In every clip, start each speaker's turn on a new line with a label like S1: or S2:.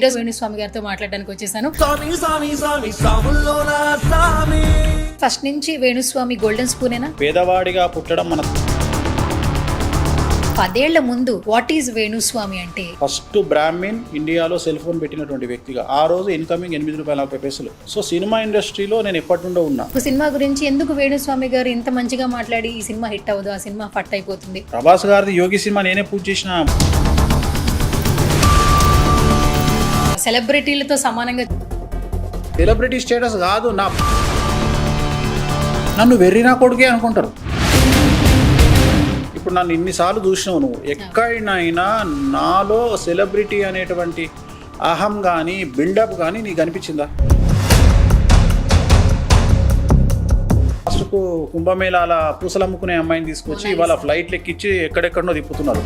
S1: ఈరోజు వేణుస్వామి గారితో మాట్లాడడానికి వచ్చేసాను. ఫస్ట్ నుంచి వేణుస్వామి గోల్డెన్ స్పూనేనా?
S2: పేదవాడిగా పుట్టడం మన
S1: 10 ఏళ్ల ముందు వాట్ ఈజ్ వేణుస్వామి అంటే?
S2: ఫస్ట్ బ్రాహ్మిన్ ఇండియాలో సెల్ ఫోన్ పెట్టినటువంటి వ్యక్తిగా. ఆ రోజు ఇన్కమింగ్ ₹8.40. సో సినిమా ఇండస్ట్రీలో నేను ఎప్పటి నుండో ఉన్నా.
S1: సినిమా గురించి ఎందుకు వేణుస్వామి గారు ఇంత మంచిగా మాట్లాడి ఈ సినిమా హిట్ అవ్వదు, ఆ సినిమా ఫట్ అయిపోతుంది?
S2: ప్రభాస్ గారిది యోగి సినిమా నేనే పూజ చేసిన.
S1: సెలబ్రిటీలతో సమానంగా
S2: సెలబ్రిటీ స్టేటస్ కాదు, నన్ను వెర్రినా కొడుకే అనుకుంటారు. ఇప్పుడు నన్ను ఇన్నిసార్లు చూసినావు నువ్వు, ఎక్కడైనా నాలో సెలబ్రిటీ అనేటువంటి అహం కానీ బిల్డప్ కానీ నీకు అనిపించిందా? ఫస్ట్కు కుంభమేళాల పూసలు అమ్ముకునే అమ్మాయిని తీసుకొచ్చి ఇవాళ ఫ్లైట్లు ఎక్కించి ఎక్కడెక్కడనో తిప్పుతున్నారు.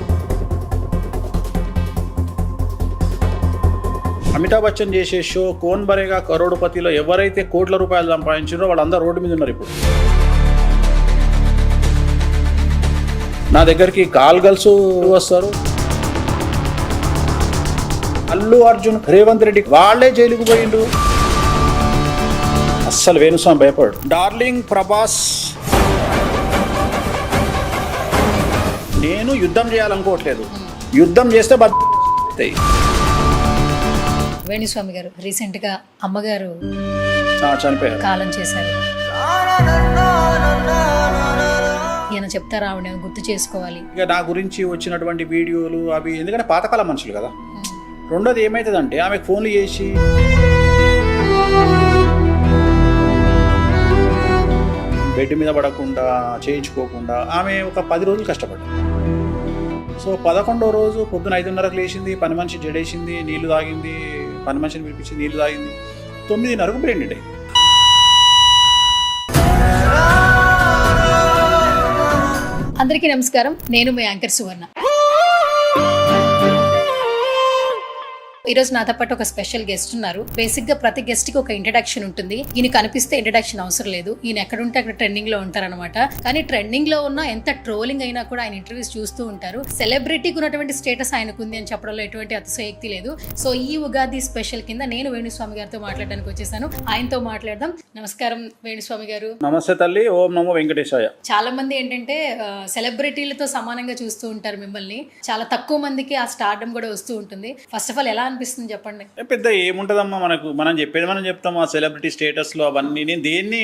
S2: అమితాబ్ బచ్చన్ చేసే షో కోన్ బరేగా కరోడుపతిలో ఎవరైతే కోట్ల రూపాయలు సంపాదించారో వాళ్ళందరూ రోడ్డు మీద ఉన్నారు. ఇప్పుడు నా దగ్గరికి కాల్ గర్ల్స్ వస్తారు. అల్లు అర్జున్, రేవంత్ రెడ్డి వాళ్ళే జైలుకు పోయిండు. అస్సలు వేణుస్వామి భయపడు. డార్లింగ్ ప్రభాస్, నేను యుద్ధం చేయాలనుకోవట్లేదు. యుద్ధం చేస్తే బతాయి.
S1: వేణుస్వామి గారు రీసెంట్ గా అమ్మగారు
S2: చనిపోయారు,
S1: కాలం చేశారు. ఈయన చెప్తారా ఆవిడ గుర్తు చేసుకోవాలి?
S2: ఇక నా గురించి వచ్చినటువంటి వీడియోలు అవి ఎందుకంటే పాతకాల మనుషులు కదా. రెండోది ఏమవుతుందంటే ఆమెకు ఫోన్లు చేసి బెడ్ మీద పడకుండా చేయించుకోకుండా ఆమె ఒక 10 రోజులు కష్టపడ్డారు. సో 11వ రోజు పొద్దున 5:30కు లేచింది, పని మనిషి జడేసింది, నీళ్లు తాగింది, పని మనిషిని పిలిపించి నీళ్లు తాగింది. 9:30కు బ్రెయిన్ డెడ్ అయింది.
S1: అందరికీ నమస్కారం, నేను మీ యాంకర్ సువర్ణ. ఈరోజు నాతో పాటు ఒక స్పెషల్ గెస్ట్ ఉన్నారు. బేసిక్ గా ప్రతి గెస్ట్ కి ఒక ఇంట్రడక్షన్ ఉంటుంది. ఈయన కనిపిస్తే ఇంట్రడక్షన్ అవసరం లేదు, ఈయన ఎక్కడుంటే అక్కడ ట్రెండింగ్ లో ఉంటారనమాట. కానీ ట్రెండింగ్ లో ఉన్న ఎంత ట్రోలింగ్ అయినా కూడా ఆయన ఇంటర్వ్యూస్ చూస్తూ ఉంటారు. సెలబ్రిటీకి ఉన్నటువంటి స్టేటస్ ఆయనకు ఉంది అని చెప్పడంలో ఎటువంటి అతిశయోక్తి లేదు. సో ఈ ఉగాది స్పెషల్ కింద నేను వేణుస్వామి గారితో మాట్లాడడానికి వచ్చేసాను. ఆయనతో మాట్లాడదాం. నమస్కారం వేణుస్వామి గారు.
S2: నమస్తే తల్లి. ఓం నమో వెంకటేశాయ.
S1: చాలా మంది ఏంటంటే సెలబ్రిటీలతో సమానంగా చూస్తూ ఉంటారు మిమ్మల్ని. చాలా తక్కువ మందికి ఆ స్టార్డమ్ కూడా వస్తూ ఉంటుంది. ఫస్ట్ ఆఫ్ ఆల్ ఎలా అనిపిస్తుంది చెప్పండి?
S2: పెద్ద ఏముంటదమ్మా, మనం చెప్పేది మనం చెప్తాం. ఆ సెలబ్రిటీ స్టేటస్ లో అవన్నీ నేను దేన్ని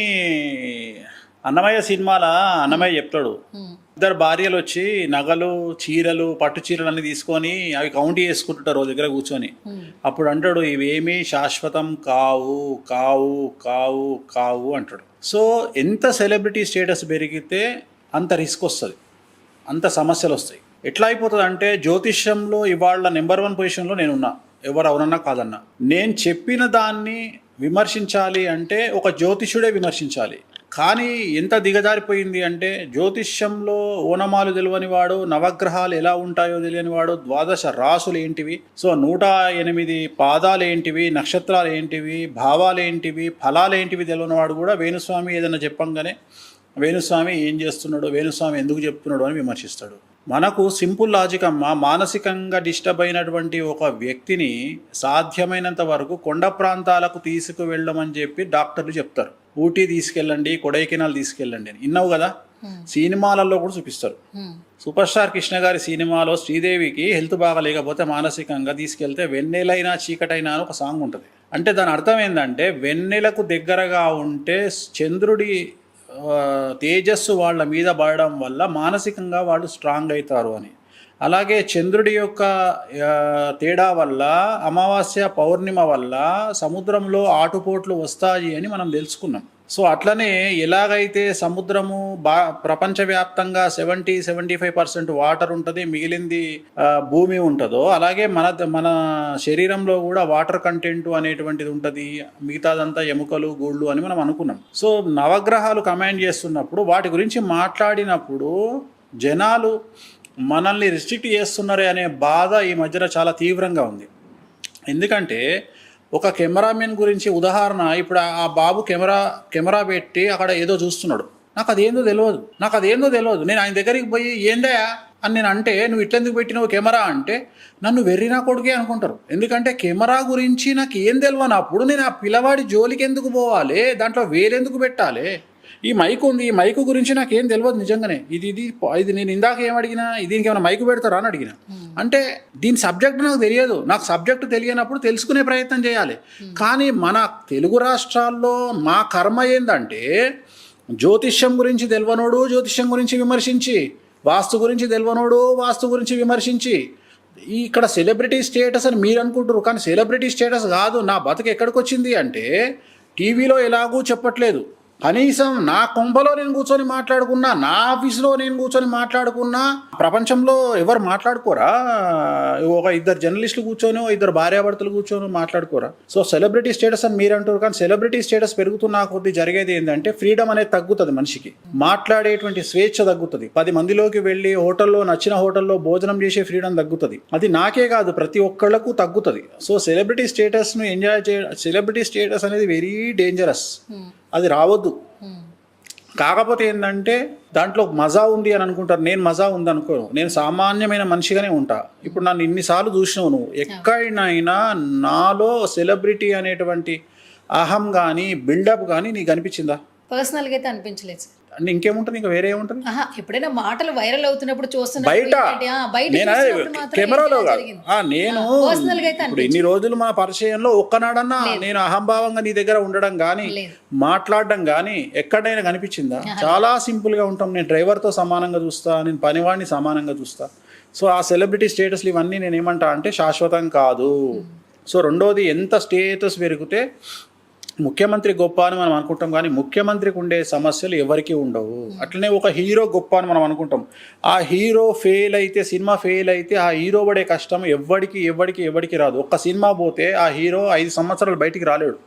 S2: అన్నమయ్య సినిమాల అన్నమయ్య చెప్తాడు, 2 భార్యలు వచ్చి నగలు, చీరలు, పట్టు చీరలు అన్ని తీసుకొని అవి కౌంట్ చేసుకుంటుంటారు రోజు దగ్గర కూర్చొని. అప్పుడు అంటాడు, ఇవేమీ శాశ్వతం కావు కావు కావు కావు అంటాడు. సో ఎంత సెలబ్రిటీ స్టేటస్ పెరిగితే అంత రిస్క్ వస్తుంది, అంత సమస్యలు వస్తాయి. ఎట్లా అయిపోతుంది అంటే, జ్యోతిష్యంలో ఇవాళ నెంబర్ 1 పొజిషన్లో నేనున్నా, ఎవరు అవునన్నా కాదన్నా. నేను చెప్పిన దాన్ని విమర్శించాలి అంటే ఒక జ్యోతిష్యుడే విమర్శించాలి. కానీ ఎంత దిగజారిపోయింది అంటే, జ్యోతిష్యంలో ఓనమాలు తెలియని వాడు, నవగ్రహాలు ఎలా ఉంటాయో తెలియని వాడు, 12 రాసులు ఏంటివి, సో 108 పాదాలు ఏంటివి, నక్షత్రాలు ఏంటివి, భావాలు ఏంటివి, ఫలాలు ఏంటివి తెలియని వాడు కూడా వేణుస్వామి ఏదైనా చెప్పంగానే వేణుస్వామి ఏం చేస్తున్నాడు, వేణుస్వామి ఎందుకు చెప్తున్నాడు అని విమర్శిస్తాడు. మనకు సింపుల్ లాజిక్ అమ్మ. మానసికంగా డిస్టర్బ్ అయినటువంటి ఒక వ్యక్తిని సాధ్యమైనంత వరకు కొండ ప్రాంతాలకు తీసుకువెళ్ళమని చెప్పి డాక్టర్లు చెప్తారు. ఊటీ తీసుకెళ్ళండి, కొడైకెనాల్ తీసుకెళ్ళండి అని విన్నావు కదా. సినిమాలలో కూడా చూపిస్తారు. సూపర్ స్టార్ కృష్ణ గారి సినిమాలో శ్రీదేవికి హెల్త్ బాగా లేకపోతే మానసికంగా తీసుకెళ్తే వెన్నెలైనా చీకటైనా అని ఒక సాంగ్ ఉంటుంది. అంటే దాని అర్థం ఏంటంటే, వెన్నెలకు దగ్గరగా ఉంటే చంద్రుడి తేజస్సు వాళ్ళ మీద పడడం వల్ల మానసికంగా వాళ్ళు స్ట్రాంగ్ అవుతారు అని. అలాగే చంద్రుడి యొక్క తేడా వల్ల, అమావాస్య పౌర్ణిమ వల్ల సముద్రంలో ఆటుపోట్లు వస్తాయి అని మనం తెలుసుకున్నాం. సో అట్లనే ఎలాగైతే సముద్రము ప్రపంచవ్యాప్తంగా 70-75% వాటర్ ఉంటుంది, మిగిలింది భూమి ఉంటుందో, అలాగే మన శరీరంలో కూడా వాటర్ కంటెంట్ అనేటువంటిది ఉంటుంది, మిగతాదంతా ఎముకలు, గూళ్ళు అని మనం అనుకున్నాం. సో నవగ్రహాలు కమాండ్ చేస్తున్నప్పుడు వాటి గురించి మాట్లాడినప్పుడు జనాలు మనల్ని రిస్ట్రిక్ట్ చేస్తున్నారే అనే బాధ ఈ మధ్యన చాలా తీవ్రంగా ఉంది. ఎందుకంటే ఒక కెమెరామెన్ గురించి ఉదాహరణ, ఇప్పుడు ఆ బాబు కెమెరా పెట్టి అక్కడ ఏదో చూస్తున్నాడు, నాకు అదేందో తెలియదు. నేను ఆయన దగ్గరికి పోయి ఏందయ్యా అని నేను అంటే, నువ్వు ఇట్లెందుకు పెట్టినావు కెమెరా అంటే, నన్ను వెర్రినా కొడుకే అనుకుంటారు. ఎందుకంటే కెమెరా గురించి నాకు ఏం తెలియనప్పుడు నేను ఆ పిల్లవాడి జోలికి ఎందుకు పోవాలి, దాంట్లో వేలెందుకు పెట్టాలి? ఈ మైక్ ఉంది, ఈ మైక్ గురించి నాకేం తెలియదు నిజంగానే. ఇది నేను ఇందాక ఏం అడిగినా, దీనికి ఏమైనా మైక్ పెడతారా అని అడిగిన. అంటే దీని సబ్జెక్ట్ నాకు తెలియదు. నాకు సబ్జెక్టు తెలియనప్పుడు తెలుసుకునే ప్రయత్నం చేయాలి. కానీ మన తెలుగు రాష్ట్రాల్లో మా కర్మ ఏందంటే, జ్యోతిష్యం గురించి తెలియనోడు జ్యోతిష్యం గురించి విమర్శించి, వాస్తు గురించి తెలియనోడు వాస్తు గురించి విమర్శించి, ఇక్కడ సెలబ్రిటీ స్టేటస్ అని మీరు అనుకుంటారు, కానీ సెలబ్రిటీ స్టేటస్ కాదు. నా బతుకు ఎక్కడికి వచ్చింది అంటే, టీవీలో ఎలాగూ చెప్పట్లేదు, కనీసం నా కొంపలో నేను కూర్చొని మాట్లాడుకున్నా, నా ఆఫీస్లో నేను కూర్చొని మాట్లాడుకున్నా, ప్రపంచంలో ఎవరు మాట్లాడుకోరా? ఒక ఇద్దరు జర్నలిస్టులు కూర్చొని, ఇద్దరు భార్యాభర్తలు కూర్చొని మాట్లాడుకోరా? సో సెలబ్రిటీ స్టేటస్ అని మీరు అంటారు, కానీ సెలబ్రిటీ స్టేటస్ పెరుగుతున్న కొద్దీ జరిగేది ఏంటంటే, ఫ్రీడమ్ అనేది తగ్గుతుంది మనిషికి, మాట్లాడేటువంటి స్వేచ్ఛ తగ్గుతుంది, 10 మందిలోకి వెళ్ళి నచ్చిన హోటల్లో భోజనం చేసే ఫ్రీడమ్ తగ్గుతుంది. అది నాకే కాదు, ప్రతి ఒక్కళ్ళకు తగ్గుతుంది. సో సెలబ్రిటీ స్టేటస్ను ఎంజాయ్ సెలబ్రిటీ స్టేటస్ అనేది వెరీ డేంజరస్, అది రావద్దు. కాకపోతే ఏంటంటే, దాంట్లో మజా ఉంది అని అనుకుంటారు. నేను మజా ఉంది అనుకోను, నేను సామాన్యమైన మనిషిగానే ఉంటా. ఇప్పుడు నన్ను ఇన్నిసార్లు చూసినావు నువ్వు, ఎక్కడైనా నాలో సెలబ్రిటీ అనేటువంటి అహం కానీ బిల్డప్ కానీ నీకు అనిపించిందా?
S1: పర్సనల్గా అయితే అనిపించలేదు సార్.
S2: అంటే ఇంకేముంటుంది, ఇంకా వేరే ఏముంటుంది?
S1: ఎప్పుడైనా మాటలు వైరల్ అవుతున్నప్పుడు చూస్తున్నా
S2: బయట కెమెరాలో కాదు. నేను ఇప్పుడు ఇన్ని రోజులు మన పరిచయంలో ఒక్కనాడన్నా నేను అహంభావంగా నీ దగ్గర ఉండడం కానీ మాట్లాడడం కానీ ఎక్కడైనా కనిపించిందా? చాలా సింపుల్గా ఉంటాం. నేను డ్రైవర్తో సమానంగా చూస్తా, నేను పనివాడిని సమానంగా చూస్తా. సో ఆ సెలబ్రిటీ స్టేటస్లు ఇవన్నీ నేను ఏమంటా అంటే శాశ్వతం కాదు. సో రెండోది, ఎంత స్టేటస్ పెరిగితే ముఖ్యమంత్రి గొప్ప అని మనం అనుకుంటాం, కానీ ముఖ్యమంత్రికి ఉండే సమస్యలు ఎవరికి ఉండవు. అట్లనే ఒక హీరో గొప్ప అని మనం అనుకుంటాం. ఆ హీరో ఫెయిల్ అయితే, సినిమా ఫెయిల్ అయితే, ఆ హీరో పడే కష్టం ఎవరికి రాదు. ఒక్క సినిమా పోతే ఆ హీరో 5 సంవత్సరాలు బయటికి రాలేడు.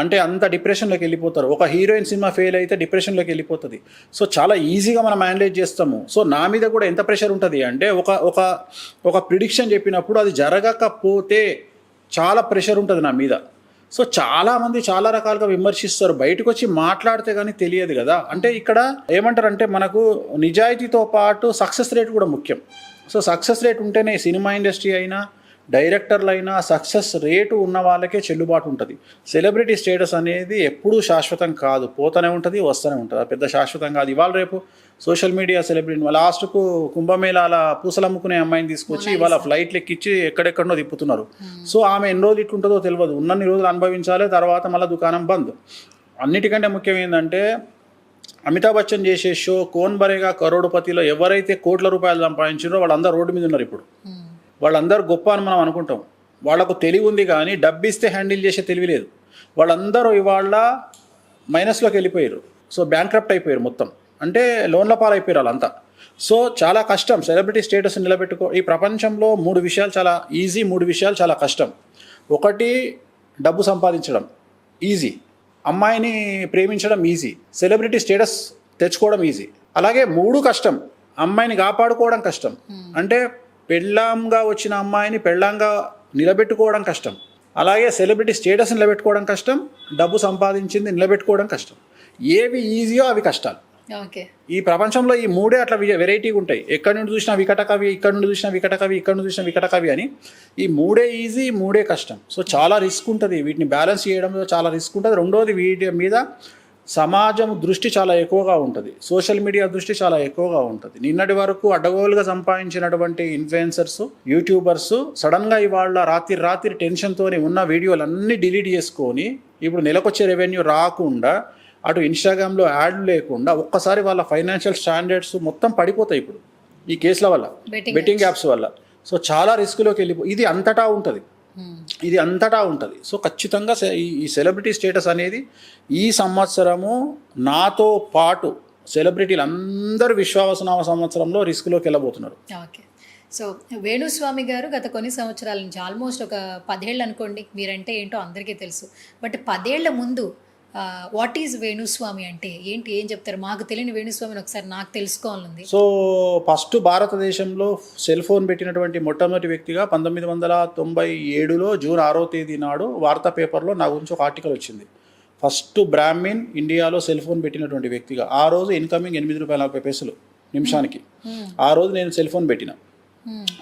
S2: అంటే అంత డిప్రెషన్లోకి వెళ్ళిపోతారు. ఒక హీరోయిన్ సినిమా ఫెయిల్ అయితే డిప్రెషన్లోకి వెళ్ళిపోతుంది. సో చాలా ఈజీగా మనం మేనేజ్ చేస్తాము. సో నా మీద కూడా ఎంత ప్రెషర్ ఉంటుంది అంటే, ఒక ప్రిడిక్షన్ చెప్పినప్పుడు అది జరగకపోతే చాలా ప్రెషర్ ఉంటుంది నా మీద. సో చాలామంది చాలా రకాలుగా విమర్శిస్తారు, బయటకు వచ్చి మాట్లాడితే కానీ తెలియదు కదా. అంటే ఇక్కడ ఏమంటారంటే, మనకు నిజాయితీతో పాటు సక్సెస్ రేట్ కూడా ముఖ్యం. సో సక్సెస్ రేట్ ఉంటేనే సినిమా ఇండస్ట్రీ అయినా, డైరెక్టర్లు అయినా, సక్సెస్ రేటు ఉన్న వాళ్ళకే చెల్లుబాటు ఉంటుంది. సెలబ్రిటీ స్టేటస్ అనేది ఎప్పుడూ శాశ్వతం కాదు, పోతూనే ఉంటుంది, వస్తూనే ఉంటుంది. పెద్ద శాశ్వతం కాదు. ఇవాళ రేపు సోషల్ మీడియా సెలబ్రిటీ లాస్ట్కు కుంభమేళాల పూసలు అమ్ముకునే అమ్మాయిని తీసుకొచ్చి ఇవాళ ఫ్లైట్లు ఎక్కించి ఎక్కడెక్కడో తిప్పుతున్నారు. సో ఆమె ఎన్ని రోజులు ఇట్లుంటుందో తెలియదు, ఉన్నన్ని రోజులు అనుభవించాలి, తర్వాత మళ్ళీ దుకాణం బంద్. అన్నిటికంటే ముఖ్యం ఏంటంటే, అమితాబ్ బచ్చన్ చేసే షో కోన్ బరేగా కరోడుపతిలో ఎవరైతే కోట్ల రూపాయలు సంపాదించారో వాళ్ళందరూ రోడ్డు మీద ఉన్నారు. ఇప్పుడు వాళ్ళందరూ గొప్ప అని మనం అనుకుంటాం. వాళ్ళకు తెలివి ఉంది, కానీ డబ్బిస్తే హ్యాండిల్ చేసే తెలివి లేదు. వాళ్ళందరూ ఇవాళ మైనస్లోకి వెళ్ళిపోయారు. సో బ్యాంక్రప్ట్ అయిపోయారు మొత్తం, అంటే లోన్ల పాలైపోయారు వాళ్ళంతా. సో చాలా కష్టం సెలబ్రిటీ స్టేటస్ నిలబెట్టుకో. ఈ ప్రపంచంలో 3 విషయాలు చాలా ఈజీ, 3 విషయాలు చాలా కష్టం. ఒకటి, డబ్బు సంపాదించడం ఈజీ, అమ్మాయిని ప్రేమించడం ఈజీ, సెలబ్రిటీ స్టేటస్ తెచ్చుకోవడం ఈజీ. అలాగే 3 కష్టం, అమ్మాయిని కాపాడుకోవడం కష్టం. అంటే పెళ్ళాంగా వచ్చిన అమ్మాయిని పెళ్ళాంగా నిలబెట్టుకోవడం కష్టం. అలాగే సెలబ్రిటీ స్టేటస్ నిలబెట్టుకోవడం కష్టం, డబ్బు సంపాదించింది నిలబెట్టుకోవడం కష్టం. ఏవి ఈజీయో అవి కష్టాలు. ఈ ప్రపంచంలో ఈ 3 అట్లా వెరైటీగా ఉంటాయి. ఎక్కడి నుండి చూసినా వికటకవి, ఇక్కడ నుండి చూసినా వికటకవి, ఇక్కడ నుండి చూసినా వికటకవి అని. ఈ 3 ఈజీ, 3 కష్టం. సో చాలా రిస్క్ ఉంటుంది, వీటిని బ్యాలెన్స్ చేయడంలో చాలా రిస్క్ ఉంటుంది. రెండోది, వీటి మీద సమాజం దృష్టి చాలా ఎక్కువగా ఉంటుంది, సోషల్ మీడియా దృష్టి చాలా ఎక్కువగా ఉంటుంది. నిన్నటి వరకు అడ్డగోలుగా సంపాదించినటువంటి ఇన్ఫ్లుయెన్సర్స్, యూట్యూబర్స్ సడన్గా ఇవాళ రాత్రి టెన్షన్తోనే ఉన్న వీడియోలన్నీ డిలీట్ చేసుకొని, ఇప్పుడు నెలకొచ్చే రెవెన్యూ రాకుండా, అటు ఇన్స్టాగ్రామ్లో యాడ్ లేకుండా, ఒక్కసారి వాళ్ళ ఫైనాన్షియల్ స్టాండర్డ్స్ మొత్తం పడిపోతాయి ఇప్పుడు ఈ కేసుల వల్ల, బెట్టింగ్ యాప్స్ వల్ల. సో చాలా రిస్క్లోకి ఇది అంతటా ఉంటుంది. సో ఖచ్చితంగా ఈ సెలబ్రిటీ స్టేటస్ అనేది ఈ సంవత్సరము నాతో పాటు సెలబ్రిటీలు అందరూ విశ్వావసనామ సంవత్సరంలో రిస్క్లోకి వెళ్ళబోతున్నారు.
S1: ఓకే. సో వేణుస్వామి గారు గత కొన్ని సంవత్సరాల నుంచి, ఆల్మోస్ట్ ఒక 10 ఏళ్ళు అనుకోండి, మీరంటే ఏంటో అందరికీ తెలుసు. బట్ 10 ఏళ్ల ముందు వాట్ ఈజ్ వేణుస్వామి అంటే ఏంటి, ఏం చెప్తారు? మాకు తెలియని వేణుస్వామిని ఒకసారి నాకు తెలుసుకోవాలంది.
S2: సో ఫస్ట్ భారతదేశంలో సెల్ ఫోన్ పెట్టినటువంటి మొట్టమొదటి వ్యక్తిగా 1997లో జూన్ 6వ తేదీ నాడు వార్తా పేపర్లో నా గురించి ఒక ఆర్టికల్ వచ్చింది. ఫస్ట్ బ్రాహ్మిన్ ఇండియాలో సెల్ ఫోన్ పెట్టినటువంటి వ్యక్తిగా. ఆ రోజు ఇన్కమింగ్ 8 రూపాయల 40 పైసలు. నిమిషానికి. ఆ రోజు నేను సెల్ ఫోన్ పెట్టిన.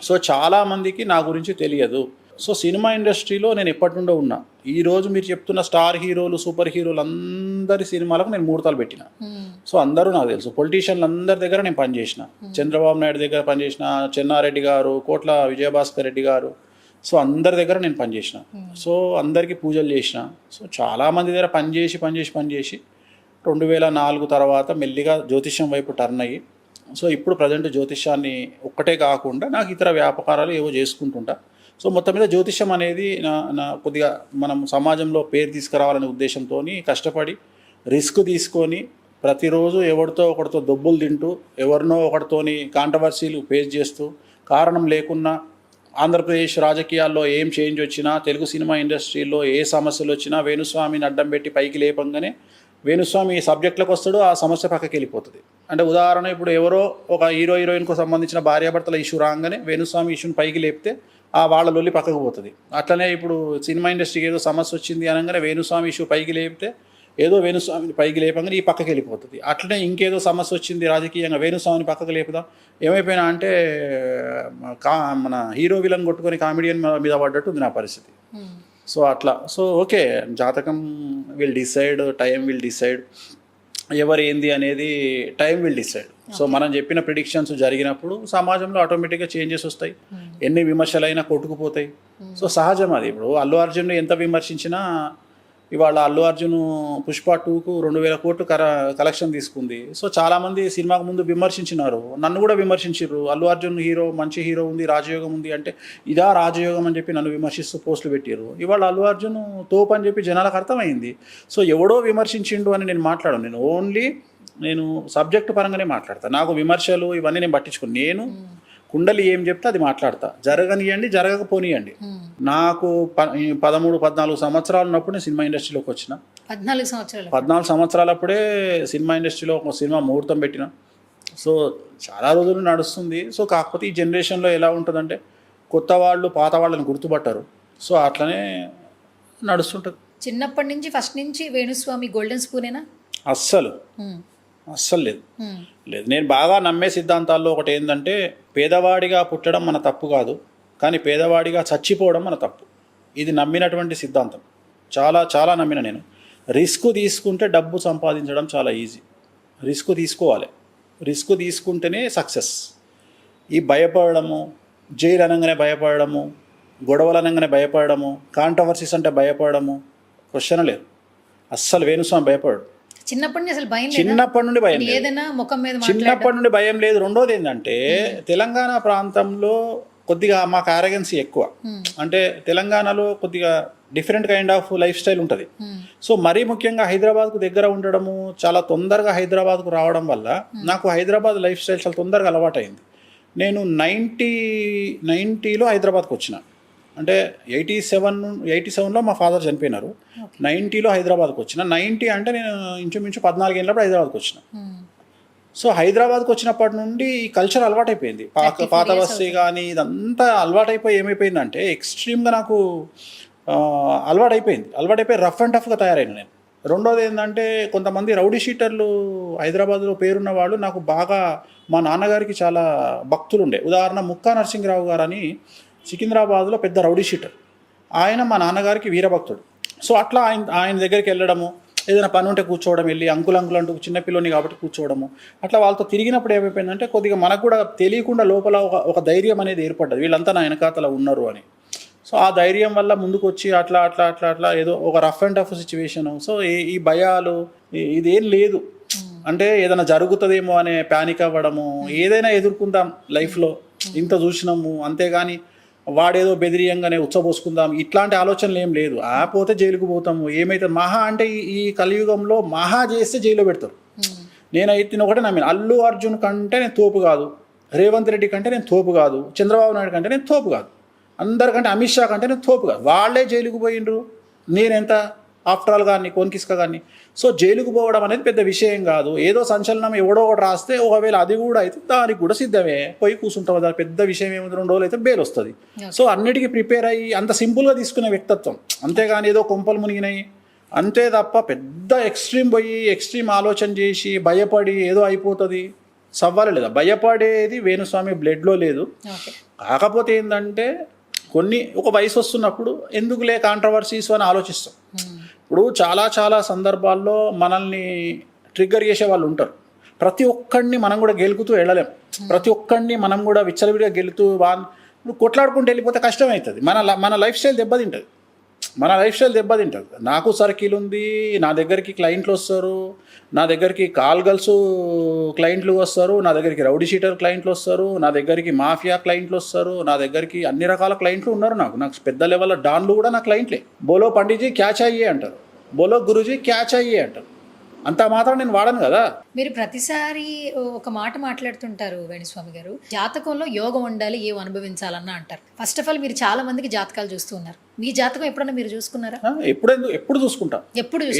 S2: సో చాలామందికి నా గురించి తెలియదు. సో సినిమా ఇండస్ట్రీలో నేను ఎప్పటి నుండో ఉన్నా. ఈరోజు మీరు చెప్తున్న స్టార్ హీరోలు, సూపర్ హీరోలు అందరి సినిమాలకు నేను ముహూర్తాలు పెట్టిన. సో అందరూ నాకు తెలుసు. పొలిటీషియన్లు అందరి దగ్గర నేను పనిచేసిన. చంద్రబాబు నాయుడు దగ్గర పనిచేసిన, చెన్నారెడ్డి గారు, కోట్ల విజయభాస్కర్ రెడ్డి గారు, సో అందరి దగ్గర నేను పనిచేసిన. సో అందరికీ పూజలు చేసిన. సో చాలామంది దగ్గర పనిచేసి 2004 తర్వాత మెల్లిగా జ్యోతిష్యం వైపు టర్న్ అయ్యి, సో ఇప్పుడు ప్రజెంట్ జ్యోతిష్యాన్ని ఒక్కటే కాకుండా నాకు ఇతర వ్యాపారాలు ఏవో చేసుకుంటుంటా. సో మొత్తం మీద జ్యోతిష్యం అనేది నా కొద్దిగా మనం సమాజంలో పేరు తీసుకురావాలనే ఉద్దేశంతో కష్టపడి రిస్క్ తీసుకొని ప్రతిరోజు ఎవరితో ఒకరితో దొబ్బులు తింటూ, ఎవరినో ఒకరితోని కాంట్రవర్సీలు ఫేస్ చేస్తూ, కారణం లేకున్నా ఆంధ్రప్రదేశ్ రాజకీయాల్లో ఏం చేంజ్ వచ్చినా, తెలుగు సినిమా ఇండస్ట్రీలో ఏ సమస్యలు వచ్చినా వేణుస్వామిని అడ్డం పెట్టి పైకి లేపంగానే వేణుస్వామి సబ్జెక్టులకు వస్తాడు, ఆ సమస్య పక్కకి వెళ్ళిపోతుంది. అంటే ఉదాహరణ, ఇప్పుడు ఎవరో ఒక హీరోయిన్కు సంబంధించిన భార్యాభర్తల ఇష్యూ రాగానే వేణుస్వామి ఇష్యూని పైకి లేపితే ఆ వాళ్ళ లొల్లి పక్కకు పోతుంది. అట్లనే ఇప్పుడు సినిమా ఇండస్ట్రీకి ఏదో సమస్య వచ్చింది అనగానే వేణుస్వామి ఇష్యూ పైకి లేపితే ఏదో వేణుస్వామిని పైకి లేపంగానే ఈ పక్కకి వెళ్ళిపోతుంది. అట్లనే ఇంకేదో సమస్య వచ్చింది రాజకీయంగా, వేణుస్వామిని పక్కకు లేపుదాం, ఏమైపోయినా అంటే మన హీరో విలన్ కొట్టుకొని కామెడియన్ మీద పడ్డట్టు ఉంది నా పరిస్థితి. సో అట్లా. సో ఓకే, జాతకం will decide, time will decide, ఎవరు ఏంది అనేది టైం విల్ డిసైడ్. సో మనం చెప్పిన ప్రిడిక్షన్స్ జరిగినప్పుడు సమాజంలో ఆటోమేటిక్గా చేంజెస్ వస్తాయి. ఎన్ని విమర్శలైనా కొట్టుకుపోతాయి. సో సహజం అది. ఇప్పుడు అల్లు అర్జున్ ఎంత విమర్శించినా ఇవాళ అల్లు అర్జున్ పుష్ప 2కు 2000 కోట్లు కలెక్షన్ తీసుకుంది. సో చాలామంది సినిమాకు ముందు విమర్శించినారు, నన్ను కూడా విమర్శించారు. అల్లు అర్జున్ హీరో, మంచి హీరో ఉంది, రాజయోగం ఉంది అంటే ఇదా రాజయోగం అని చెప్పి నన్ను విమర్శిస్తూ పోస్టులు పెట్టారు. ఇవాళ అల్లు అర్జున్ తోపు అని చెప్పి జనాలకు అర్థమైంది. సో ఎవడో విమర్శించిండు అని నేను మాట్లాడను. నేను ఓన్లీ సబ్జెక్టు పరంగానే మాట్లాడతాను. నాకు విమర్శలు ఇవన్నీ నేను పట్టించుకోను. నేను కుండలి ఏం చెప్తే అది మాట్లాడతా. జరగనియండి, జరగకపోనియండి. నాకు 13-14 సంవత్సరాలు ఉన్నప్పుడు నేను సినిమా ఇండస్ట్రీలోకి వచ్చిన. 14 సంవత్సరాలప్పుడే సినిమా ఇండస్ట్రీలో ఒక సినిమా ముహూర్తం పెట్టిన. సో చాలా రోజులు నడుస్తుంది. సో కాకపోతే ఈ జనరేషన్లో ఎలా ఉంటుందంటే కొత్త వాళ్ళు పాత వాళ్ళని గుర్తుపట్టారు. సో అట్లనే నడుస్తుంటుంది.
S1: చిన్నప్పటి నుంచి ఫస్ట్ నుంచి వేణుస్వామి గోల్డెన్ స్పూనేనా? అస్సలు
S2: లేదు. నేను బాగా నమ్మే సిద్ధాంతాల్లో ఒకటి ఏంటంటే, పేదవాడిగా పుట్టడం మన తప్పు కాదు, కానీ పేదవాడిగా చచ్చిపోవడం మన తప్పు. ఇది నమ్మినటువంటి సిద్ధాంతం. చాలా చాలా నమ్మిన నేను. రిస్క్ తీసుకుంటే డబ్బు సంపాదించడం చాలా ఈజీ. రిస్క్ తీసుకోవాలి. రిస్క్ తీసుకుంటేనే సక్సెస్. ఈ భయపడము, జైలు అనగానే భయపడము, గొడవలు అనగానే భయపడము, కాంట్రవర్సీస్ అంటే భయపడము క్వశ్చన్ లేదు. అస్సలు వేణుస్వామి భయపడడు.
S1: చిన్నప్పటి నుండి అసలు భయం లేదు.
S2: చిన్నప్పటి నుండి భయం లేదు.
S1: ఏదైనా ముఖం మీద
S2: చిన్నప్పటి నుండి భయం లేదు. రెండోది ఏంటంటే తెలంగాణ ప్రాంతంలో కొద్దిగా మాకు ఆరగెన్సీ ఎక్కువ. అంటే తెలంగాణలో కొద్దిగా different kind of life style ఉంటుంది. సో మరీ ముఖ్యంగా హైదరాబాద్కు దగ్గర ఉండడము, చాలా తొందరగా హైదరాబాద్కు రావడం వల్ల నాకు హైదరాబాద్ లైఫ్ స్టైల్ చాలా తొందరగా అలవాటైంది. నేను 90లో హైదరాబాద్కు వచ్చిన. అంటే 87లో మా ఫాదర్ చనిపోయినారు. 90లో హైదరాబాద్కి వచ్చిన. 90 అంటే నేను ఇంచుమించు 14 ఏళ్ళప్పుడు హైదరాబాద్కి వచ్చిన. సో హైదరాబాద్కి వచ్చినప్పటి నుండి ఈ కల్చర్ అలవాటైపోయింది. పాత బస్తీ కానీ ఇదంతా అలవాటైపోయి ఏమైపోయిందంటే ఎక్స్ట్రీమ్గా నాకు అలవాటైపోయి రఫ్ అండ్ టఫ్గా తయారైన నేను. రెండోది ఏంటంటే కొంతమంది రౌడీ షీటర్లు హైదరాబాద్లో పేరున్న వాళ్ళు నాకు బాగా, మా నాన్నగారికి చాలా భక్తులు ఉండే. ఉదాహరణ ముక్కా నరసింహరావు గారు అని సికింద్రాబాద్లో పెద్ద రౌడీ షీటర్. ఆయన మా నాన్నగారికి వీరభక్తుడు. సో అట్లా ఆయన దగ్గరికి వెళ్ళడము, ఏదైనా పని ఉంటే కూర్చోవడం, వెళ్ళి అంకుల్ అంటూ చిన్నపిల్లని కాబట్టి కూర్చోవడము, అట్లా వాళ్ళతో తిరిగినప్పుడు ఏమైపోయిందంటే కొద్దిగా మనకు కూడా తెలియకుండా లోపల ఒక ధైర్యం అనేది ఏర్పడ్డది, వీళ్ళంతా నా వెనకాతల ఉన్నారు అని. సో ఆ ధైర్యం వల్ల ముందుకు వచ్చి అట్లా ఏదో ఒక rough and tough situation. So ఈ భయాలు ఇదేం లేదు. అంటే ఏదైనా జరుగుతుందేమో అనే ప్యానిక్ అవ్వడము, ఏదైనా ఎదుర్కొందాం లైఫ్లో, ఇంత చూసినాము అంతేగాని వాడేదో బెదిరియంగానే ఉచ్చబోసుకుందాం ఇట్లాంటి ఆలోచనలు ఏం లేదు. పోతే జైలుకు పోతాము, ఏమైతే మహా అంటే ఈ కలియుగంలో మహా చేస్తే జైల్లో పెడతారు. నేనైతే ఒకటే నమ్మిన, అల్లు అర్జున్ కంటే నేను తోపు కాదు, రేవంత్ రెడ్డి కంటే నేను తోపు కాదు, చంద్రబాబు నాయుడు కంటే నేను తోపు కాదు, అందరికంటే అమిత్ షా కంటే నేను తోపు కాదు. వాళ్ళే జైలుకు పోయిండ్రు, నేనెంత ఆఫ్టర్ ఆల్ కానీ కొన్కిస్క కానీ. సో జైలుకు పోవడం అనేది పెద్ద విషయం కాదు. ఏదో సంచలనం ఎవడో ఒకటి రాస్తే ఒకవేళ అది కూడా అయితే దానికి కూడా సిద్ధమే, పోయి కూర్చుంటాం. దాని పెద్ద విషయం ఏముంది, 2 రోజులు అయితే బెయిల్ వస్తుంది. సో అన్నిటికీ ప్రిపేర్ అయ్యి అంత సింపుల్గా తీసుకునే వ్యక్తిత్వం, అంతేగాని ఏదో కొంపలు మునిగినాయి అంతే తప్ప పెద్ద ఎక్స్ట్రీమ్ పోయి ఎక్స్ట్రీమ్ ఆలోచన చేసి భయపడి ఏదో అయిపోతుంది. సవ్వాలి లేదా, భయపడేది వేణుస్వామి బ్లడ్లో లేదు.
S1: ఓకే.
S2: కాకపోతే ఏంటంటే ఒక వయసు వస్తున్నప్పుడు ఎందుకులే కాంట్రవర్సీస్ అని ఆలోచిస్తాం. ఇప్పుడు చాలా సందర్భాల్లో మనల్ని ట్రిగ్గర్ చేసే వాళ్ళు ఉంటారు. ప్రతి ఒక్కడిని మనం కూడా గెలుకుతూ వెళ్ళలేం. ప్రతి ఒక్కడిని మనం కూడా విచ్చలవిడిగా గెలుతూ కొట్లాడుకుంటూ వెళ్ళిపోతే కష్టం అవుతుంది. మన లైఫ్ స్టైల్ దెబ్బతింటుంది. నాకు సర్కిల్ ఉంది, నా దగ్గరికి క్లయింట్లు వస్తారు, నా దగ్గరికి కాల్ గర్ల్స్ క్లయింట్లు వస్తారు, నా దగ్గరికి రౌడీ షీటర్ క్లయింట్లు వస్తారు, నా దగ్గరికి మాఫియా క్లయింట్లు వస్తారు, నా దగ్గరికి అన్ని రకాల క్లయింట్లు ఉన్నారు. నాకు పెద్ద లెవెల్లో డాన్లు కూడా నా క్లయింట్లే. బోలో పండిట్జీ క్యాచ్ అయ్యే అంటారు, బోలో గురూజీ క్యాచ్ అయ్యే అంటారు. అంత మాత్రం నేను వాడను కదా.
S1: మీరు ప్రతిసారి ఒక మాట మాట్లాడుతుంటారు వేణుస్వామి గారు, జాతకంలో యోగం ఉండాలి, ఏం అనుభవించాలన్నా అంటారు. ఫస్ట్ ఆఫ్ ఆల్ మీరు చాలా మందికి జాతకాలు చూస్తూ ఉన్నారు. మీ జాతకం ఎప్పుడన్నా మీరు చూసుకున్నారా?
S2: ఎప్పుడు చూసుకుంటా.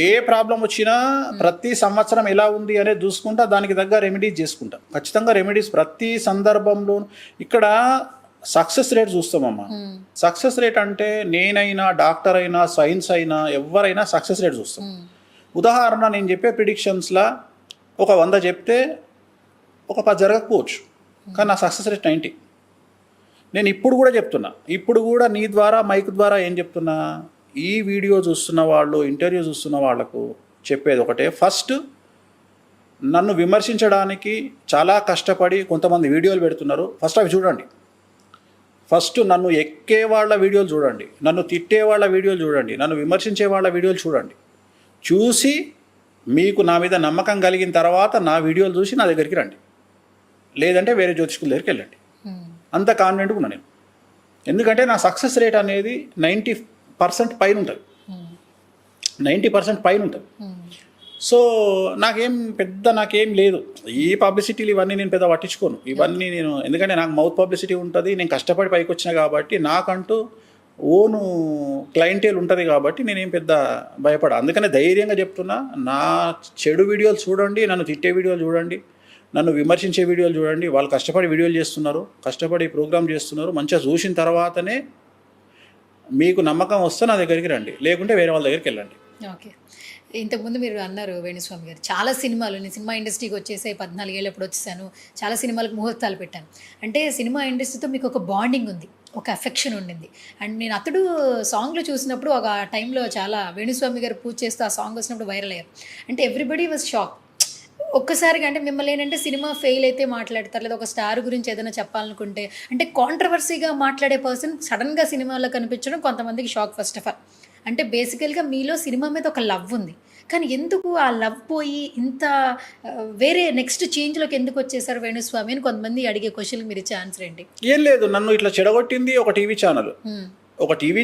S2: ఏ ప్రాబ్లం వచ్చినా ప్రతి సంవత్సరం ఎలా ఉంది అనేది చూసుకుంటా, దానికి తగ్గ రెమెడీస్ చేసుకుంటా. ఖచ్చితంగా రెమెడీస్ ప్రతి సందర్భంలో. ఇక్కడ సక్సెస్ రేట్ చూస్తామమ్మా. సక్సెస్ రేట్ అంటే నేనైనా, డాక్టర్ అయినా, సైన్స్ అయినా, ఎవరైనా సక్సెస్ రేట్ చూస్తాం. ఉదాహరణ, నేను చెప్పే ప్రిడిక్షన్స్లో ఒక 100 చెప్తే ఒక 10 జరగకపోవచ్చు, కానీ నా సక్సెస్ రేట్ 90. నేను ఇప్పుడు కూడా చెప్తున్నా, ఇప్పుడు కూడా నీ ద్వారా మైక్ ద్వారా ఏం చెప్తున్నా, ఈ వీడియో చూస్తున్న వాళ్ళు, ఇంటర్వ్యూ చూస్తున్న వాళ్ళకు చెప్పేది ఒకటే. ఫస్ట్ నన్ను విమర్శించడానికి చాలా కష్టపడి కొంతమంది వీడియోలు పెడుతున్నారు. ఫస్ట్ అవి చూడండి. ఫస్ట్ నన్ను ఎక్కే వాళ్ళ వీడియోలు చూడండి, నన్ను తిట్టే వాళ్ళ వీడియోలు చూడండి, నన్ను విమర్శించే వాళ్ళ వీడియోలు చూడండి. చూసి మీకు నా మీద నమ్మకం కలిగిన తర్వాత నా వీడియోలు చూసి నా దగ్గరికి రండి, లేదంటే వేరే జ్యోతిష్కుల దగ్గరికి వెళ్ళండి. అంత కాన్ఫిడెంట్గా ఉన్నా నేను. ఎందుకంటే నా సక్సెస్ రేట్ అనేది 90% పైన ఉంటుంది. 90% పైన ఉంటుంది. సో నాకేం లేదు. ఈ పబ్లిసిటీలు ఇవన్నీ నేను పెద్ద పట్టించుకోను. ఇవన్నీ నేను, ఎందుకంటే నాకు మౌత్ పబ్లిసిటీ ఉంటుంది, నేను కష్టపడి పైకి వచ్చిన కాబట్టి, నాకంటూ ఓను క్లయింటేల్ ఉంటుంది కాబట్టి నేనేం పెద్ద భయపడ. అందుకనే ధైర్యంగా చెప్తున్నా, నా చెడు వీడియోలు చూడండి, నన్ను తిట్టే వీడియోలు చూడండి, నన్ను విమర్శించే వీడియోలు చూడండి. వాళ్ళు కష్టపడి వీడియోలు చేస్తున్నారు, కష్టపడి ప్రోగ్రామ్ చేస్తున్నారు. మంచిగా చూసిన తర్వాతనే మీకు నమ్మకం వస్తే నా దగ్గరికి రండి, లేకుంటే వేరే వాళ్ళ దగ్గరికి వెళ్ళండి.
S1: ఓకే. ఇంతకుముందు మీరు అన్నారు వేణుస్వామి గారు, చాలా సినిమాలు, నేను సినిమా ఇండస్ట్రీకి వచ్చేసి 14 ఏళ్ళు ఎప్పుడు వచ్చేసాను, చాలా సినిమాలకు ముహూర్తాలు పెట్టాను. అంటే సినిమా ఇండస్ట్రీతో మీకు ఒక బాండింగ్ ఉంది, ఒక అఫెక్షన్ ఉండింది. అండ్ నేను అతడు సాంగ్లో చూసినప్పుడు ఒక టైంలో చాలా వేణుస్వామి గారు పూజ చేస్తూ ఆ సాంగ్ వచ్చినప్పుడు వైరల్ అయ్యారు. అంటే ఎవ్రీబడి వాజ్ షాక్. ఒక్కసారిగా అంటే మిమ్మల్ని ఏంటంటే సినిమా ఫెయిల్ అయితే మాట్లాడతారు, లేదా ఒక స్టార్ గురించి ఏదైనా చెప్పాలనుకుంటే అంటే కాంట్రవర్సీగా మాట్లాడే పర్సన్ సడన్గా సినిమాలో కనిపించడం కొంతమందికి షాక్. ఫస్ట్ ఆఫ్ ఆల్ అంటే బేసికల్గా మీలో సినిమా మీద ఒక లవ్ ఉంది, కానీ ఎందుకు ఆ లవ్ పోయి ఇంత వేరే నెక్స్ట్ చేంజ్లోకి ఎందుకు వచ్చేసారు వేణుస్వామి అని కొంతమంది అడిగే క్వశ్చన్కి మీరు ఇచ్చే ఆన్సర్ ఏంటి?
S2: ఏం లేదు, నన్ను ఇట్లా చెడగొట్టింది ఒక టీవీ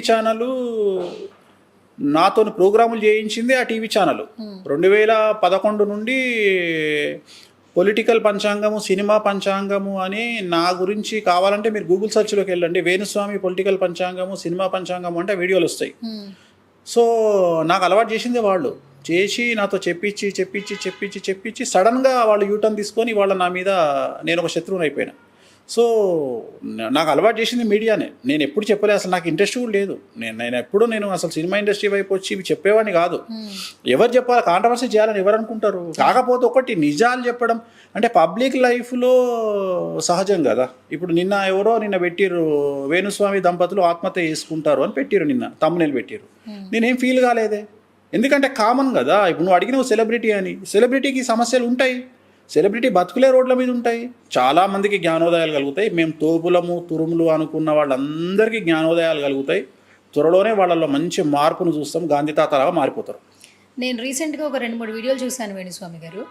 S2: ఛానల్ నాతో ప్రోగ్రాములు చేయించింది ఆ టీవీ ఛానల్. 2011 నుండి పొలిటికల్ పంచాంగము, సినిమా పంచాంగము అని నా గురించి కావాలంటే మీరు గూగుల్ సెర్చ్లోకి వెళ్ళండి, వేణుస్వామి పొలిటికల్ పంచాంగము, సినిమా పంచాంగము అంటే వీడియోలు వస్తాయి. సో నాకు అలవాటు చేసింది వాళ్ళు, చేసి నాతో చెప్పించి సడన్గా వాళ్ళు యూటర్న్ తీసుకొని వాళ్ళ నా మీద నేను ఒక శత్రువుని అయిపోయినా. సో నాకు అలవాటు చేసింది మీడియానే. నేను ఎప్పుడు చెప్పలే, అసలు నాకు ఇంట్రెస్ట్ కూడా లేదు. నేను అసలు సినిమా ఇండస్ట్రీ వైపు వచ్చి ఇవి చెప్పేవాడిని కాదు. ఎవరు చెప్పాలి, కాంట్రవర్సీ చేయాలని ఎవరు అనుకుంటారు. కాకపోతే ఒకటి నిజాలు చెప్పడం అంటే పబ్లిక్ లైఫ్లో సహజం కదా. ఇప్పుడు నిన్న పెట్టిర్రు, వేణుస్వామి దంపతులు ఆత్మహత్య చేసుకుంటారు అని పెట్టిరు, నిన్న తమ్మునేలు పెట్టిరు. నేనేం ఫీల్ కాలేదే, ఎందుకంటే కామన్ కదా. ఇప్పుడు నువ్వు అడిగినవు సెలబ్రిటీ అని, సెలబ్రిటీకి సమస్యలు ఉంటాయి, సెలబ్రిటీ బతుకులే రోడ్ల మీద ఉంటాయి. చాలామందికి జ్ఞానోదయాలు కలుగుతాయి. మేము తోపులము తురుములు అనుకున్న వాళ్ళందరికీ జ్ఞానోదయాలు కలుగుతాయి. త్వరలోనే వాళ్ళలో మంచి మార్పును చూస్తాం, గాంధీ తాతలాగా మారిపోతారు.
S1: నేను రీసెంట్గా ఒక 2-3 వీడియోలు చూశాను వేణుస్వామి గారు.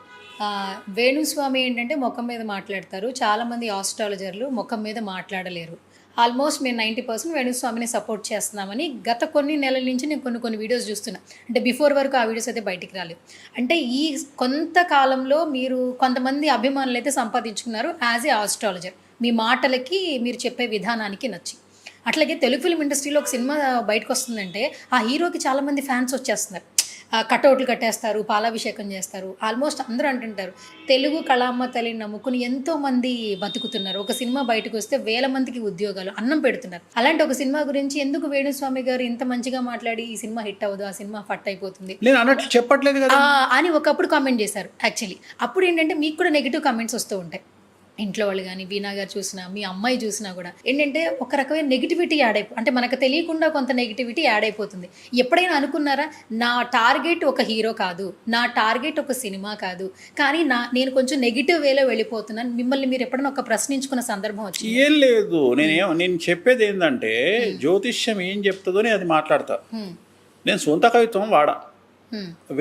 S1: వేణుస్వామి ఏంటంటే ముఖం మీద మాట్లాడతారు, చాలామంది ఆస్ట్రాలజర్లు ముఖం మీద మాట్లాడలేరు. ఆల్మోస్ట్ మేము 90% వేణుస్వామిని సపోర్ట్ చేస్తున్నామని గత కొన్ని నెలల నుంచి నేను కొన్ని వీడియోస్ చూస్తున్నా. అంటే బిఫోర్ వరకు ఆ వీడియోస్ అయితే బయటికి రాలేదు. అంటే ఈ కొంతకాలంలో మీరు కొంతమంది అభిమానులు అయితే సంపాదించుకున్నారు యాజ్ ఏ ఆస్ట్రాలజర్, మీ మాటలకి మీరు చెప్పే విధానానికి నచ్చి. అట్లాగే తెలుగు ఫిల్మ్ ఇండస్ట్రీలో ఒక సినిమా బయటకు వస్తుందంటే ఆ హీరోకి చాలామంది ఫ్యాన్స్ వచ్చేస్తున్నారు, కటౌట్లు కట్టేస్తారు, పాలాభిషేకం చేస్తారు. ఆల్మోస్ట్ అందరూ అంటుంటారు తెలుగు కళామ్మ తల్లిని నమ్ముకుని ఎంతోమంది బతుకుతున్నారు. ఒక సినిమా బయటకు వస్తే 1000 మందికి ఉద్యోగాలు, అన్నం పెడుతున్నారు. అలాంటి ఒక సినిమా గురించి ఎందుకు వేణుస్వామి గారు ఇంత మంచిగా మాట్లాడి ఈ సినిమా హిట్ అవ్వదు, ఆ సినిమా ఫట్ అయిపోతుంది
S2: నేను అన్నట్లు చెప్పట్లేదు కదా
S1: అని ఒకప్పుడు కామెంట్ చేశారు. యాక్చువల్లీ అప్పుడు ఏంటంటే మీకు కూడా నెగిటివ్ కామెంట్స్ వస్తూ ఉంటాయి. ఇంట్లో వాళ్ళు కానీ వీణా గారు చూసినా మీ అమ్మాయి చూసినా కూడా ఏంటంటే ఒక రకమైన నెగిటివిటీ యాడ్ అంటే మనకు తెలియకుండా కొంత నెగిటివిటీ యాడ్ అయిపోతుంది. ఎప్పుడైనా అనుకున్నారా నా టార్గెట్ ఒక హీరో కాదు, నా టార్గెట్ ఒక సినిమా కాదు, కానీ నేను కొంచెం నెగిటివ్ వేలో వెళ్ళిపోతున్నాను, మిమ్మల్ని మీరు ఎప్పుడైనా ఒక ప్రశ్నించుకున్న సందర్భం వచ్చింది?
S2: ఏం లేదు, నేను చెప్పేది ఏంటంటే జ్యోతిష్యం ఏం చెప్తుందో నేను అది మాట్లాడతా. నేను సొంత కవిత్వం వాడా,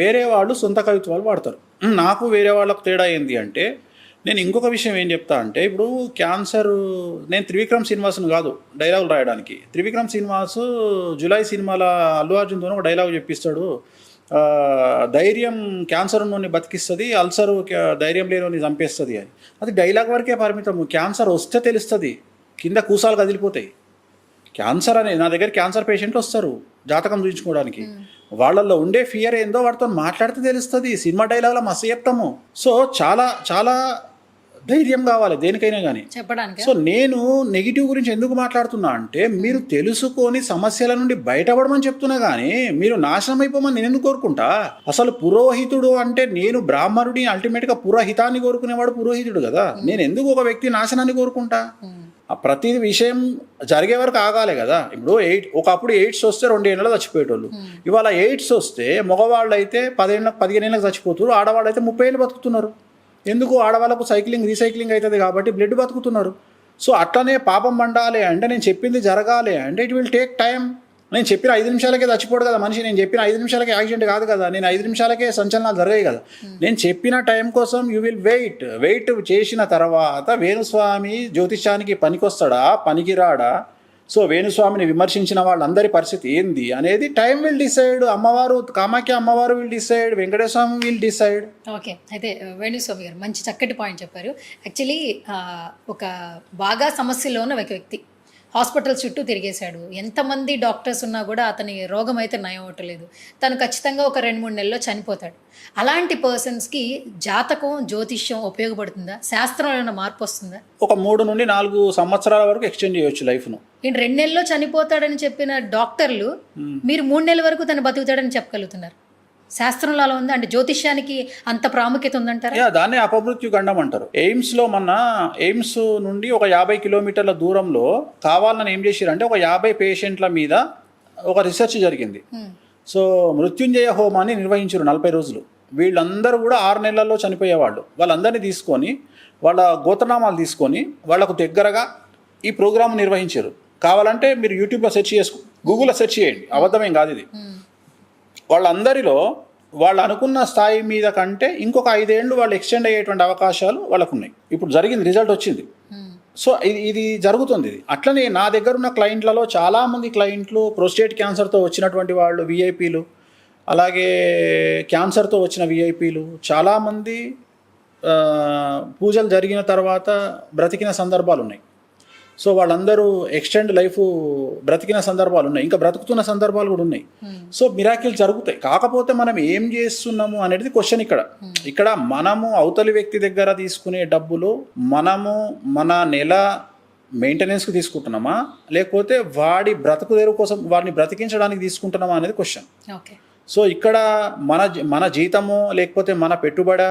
S2: వేరే వాళ్ళు సొంత కవిత్వాలు వాడతారు. నాకు వేరే వాళ్ళకు తేడా ఏంది అంటే, నేను ఇంకొక విషయం ఏం చెప్తా అంటే, ఇప్పుడు క్యాన్సర్, నేను త్రివిక్రమ్ శ్రీనివాస్ని కాదు డైలాగులు రాయడానికి. త్రివిక్రమ్ శ్రీనివాస్ జులై సినిమాల అల్లు అర్జున్తో ఒక డైలాగ్ చెప్పిస్తాడు, ధైర్యం క్యాన్సర్ ఉన్నోని బతికిస్తుంది, అల్సరు ధైర్యం లేని చంపేస్తుంది అని. అది డైలాగ్ వరకే పరిమితం. క్యాన్సర్ వస్తే తెలుస్తుంది, కింద కూసాలు కదిలిపోతాయి. క్యాన్సర్ అనేది, నా దగ్గర క్యాన్సర్ పేషెంట్లు వస్తారు జాతకం చూపించుకోవడానికి, వాళ్ళల్లో ఉండే ఫియర్ ఏందో వాటితో మాట్లాడితే తెలుస్తుంది. సినిమా డైలాగ్లో మస్తు చెప్తాము. సో చాలా చాలా ధైర్యం కావాలి దేనికైనా కానీ
S1: చెప్పడానికి.
S2: సో నేను నెగిటివ్ గురించి ఎందుకు మాట్లాడుతున్నా అంటే, మీరు తెలుసుకొని సమస్యల నుండి బయటపడమని చెప్తున్నా కానీ మీరు నాశనం అయిపోమని నేను ఎందుకు కోరుకుంటా? అసలు పురోహితుడు అంటే, నేను బ్రాహ్మణుడి, అల్టిమేట్గా పురోహితాన్ని కోరుకునేవాడు పురోహితుడు కదా. నేను ఎందుకు ఒక వ్యక్తి నాశనాన్ని కోరుకుంటా? ప్రతి విషయం జరిగే వరకు ఆగాలి కదా. ఇప్పుడు ఒకప్పుడు ఎయిడ్స్ వస్తే 2 ఏళ్ళలో చచ్చిపోయేటోళ్ళు, ఇవాళ ఎయిడ్స్ వస్తే మగవాళ్ళు అయితే 15 ఏళ్ళకి చచ్చిపోతున్నారు, ఆడవాళ్ళు అయితే 30 ఏళ్ళు బతుకుతున్నారు. ఎందుకు? ఆడవాళ్ళకు రీసైక్లింగ్ అవుతుంది కాబట్టి బ్లడ్ బతుకుతున్నారు. సో అట్లనే పాపం పండాలి అంటే, నేను చెప్పింది జరగాలి అంటే ఇట్ విల్ టేక్ టైం. నేను చెప్పిన 5 నిమిషాలకే చచ్చిపోడు కదా మనిషి, నేను చెప్పిన 5 నిమిషాలకే యాక్సిడెంట్ కాదు కదా, నేను 5 నిమిషాలకే సంచలనాలు జరిగాయి కదా. నేను చెప్పిన టైం కోసం యూ విల్ వెయిట్ చేసిన తర్వాత వేణుస్వామి జ్యోతిష్యానికి పనికొస్తాడా, పనికిరాడా? సో వేణుస్వామిని విమర్శించిన వాళ్ళందరి పరిస్థితి ఏంది అనేది టైం విల్ డిసైడ్. అమ్మవారు, కామాఖ్య అమ్మవారు will decide, Venkateshwara Swami will decide.
S1: Okay, అయితే వేణుస్వామి గారు మంచి చక్కటి పాయింట్ చెప్పారు. యాక్చువల్లీ ఒక బాగా సమస్యలో ఉన్న ఒక వ్యక్తి హాస్పిటల్ చుట్టూ తిరిగేశాడు, ఎంతమంది డాక్టర్స్ ఉన్నా కూడా అతని రోగం అయితే నయం అవ్వట్లేదు, తను ఖచ్చితంగా ఒక 2-3 నెలల్లో చనిపోతాడు. అలాంటి పర్సన్స్కి జాతకం, జ్యోతిష్యం ఉపయోగపడుతుందా? శాస్త్రంలో ఏమైనా మార్పు వస్తుందా? ఒక
S2: 3 నుండి 4 సంవత్సరాల వరకు ఎక్స్టెండ్ చేయొచ్చు లైఫ్ను.
S1: ఈయన 2 నెలల్లో చనిపోతాడని చెప్పిన డాక్టర్లు మీరు 3 నెలల వరకు తను బతుకుతాడని చెప్పగలుగుతున్నారు. శాస్త్రంలో అలా ఉంది అంటే జ్యోతిష్యానికి అంత ప్రాముఖ్యత ఉందంటారా?
S2: దాన్ని అపమృత్యు గండం అంటారు. ఎయిమ్స్లో ఎయిమ్స్ నుండి ఒక 50 కిలోమీటర్ల దూరంలో కావాలని ఏం చేశారంటే, ఒక 50 పేషెంట్ల మీద ఒక రీసెర్చ్ జరిగింది. సో మృత్యుంజయ హోమాన్ని నిర్వహించారు 40 రోజులు. వీళ్ళందరూ కూడా 6 నెలల్లో చనిపోయేవాళ్ళు. వాళ్ళందరినీ తీసుకొని, వాళ్ళ గోత్రనామాలు తీసుకొని వాళ్ళకు దగ్గరగా ఈ ప్రోగ్రామ్ నిర్వహించారు. కావాలంటే మీరు యూట్యూబ్లో సెర్చ్ గూగుల్లో సెర్చ్ చేయండి, అబద్ధమేం కాదు ఇది. వాళ్ళందరిలో వాళ్ళు అనుకున్న స్థాయి మీద కంటే ఇంకొక 5 ఏళ్ళు వాళ్ళు ఎక్స్టెండ్ అయ్యేటువంటి అవకాశాలు వాళ్ళకు ఉన్నాయి. ఇప్పుడు జరిగింది, రిజల్ట్ వచ్చింది. సో ఇది జరుగుతుంది. ఇది అట్లనే నా దగ్గర ఉన్న క్లయింట్లలో చాలామంది క్లయింట్లు ప్రోస్టేట్ క్యాన్సర్తో వచ్చినటువంటి వాళ్ళు విఐపీలు, అలాగే క్యాన్సర్తో వచ్చిన విఐపీలు, చాలామంది పూజలు జరిగిన తర్వాత బ్రతికిన సందర్భాలు ఉన్నాయి. సో వాళ్ళందరూ ఎక్స్టెండ్ లైఫ్ బ్రతికిన సందర్భాలు ఉన్నాయి, ఇంకా బ్రతుకుతున్న సందర్భాలు కూడా ఉన్నాయి. సో మిరాకిల్ జరుగుతాయి. కాకపోతే మనం ఏం చేస్తున్నాము అనేది క్వశ్చన్. ఇక్కడ మనము అవతలి వ్యక్తి దగ్గర తీసుకునే డబ్బులు మనము మన నెల మెయింటెనెన్స్కి తీసుకుంటున్నామా, లేకపోతే వాడి బ్రతుకు తెరువు కోసం వాడిని బ్రతికించడానికి తీసుకుంటున్నామా అనేది క్వశ్చన్.
S1: ఓకే.
S2: సో ఇక్కడ మన జీతము, లేకపోతే మన పెట్టుబడ,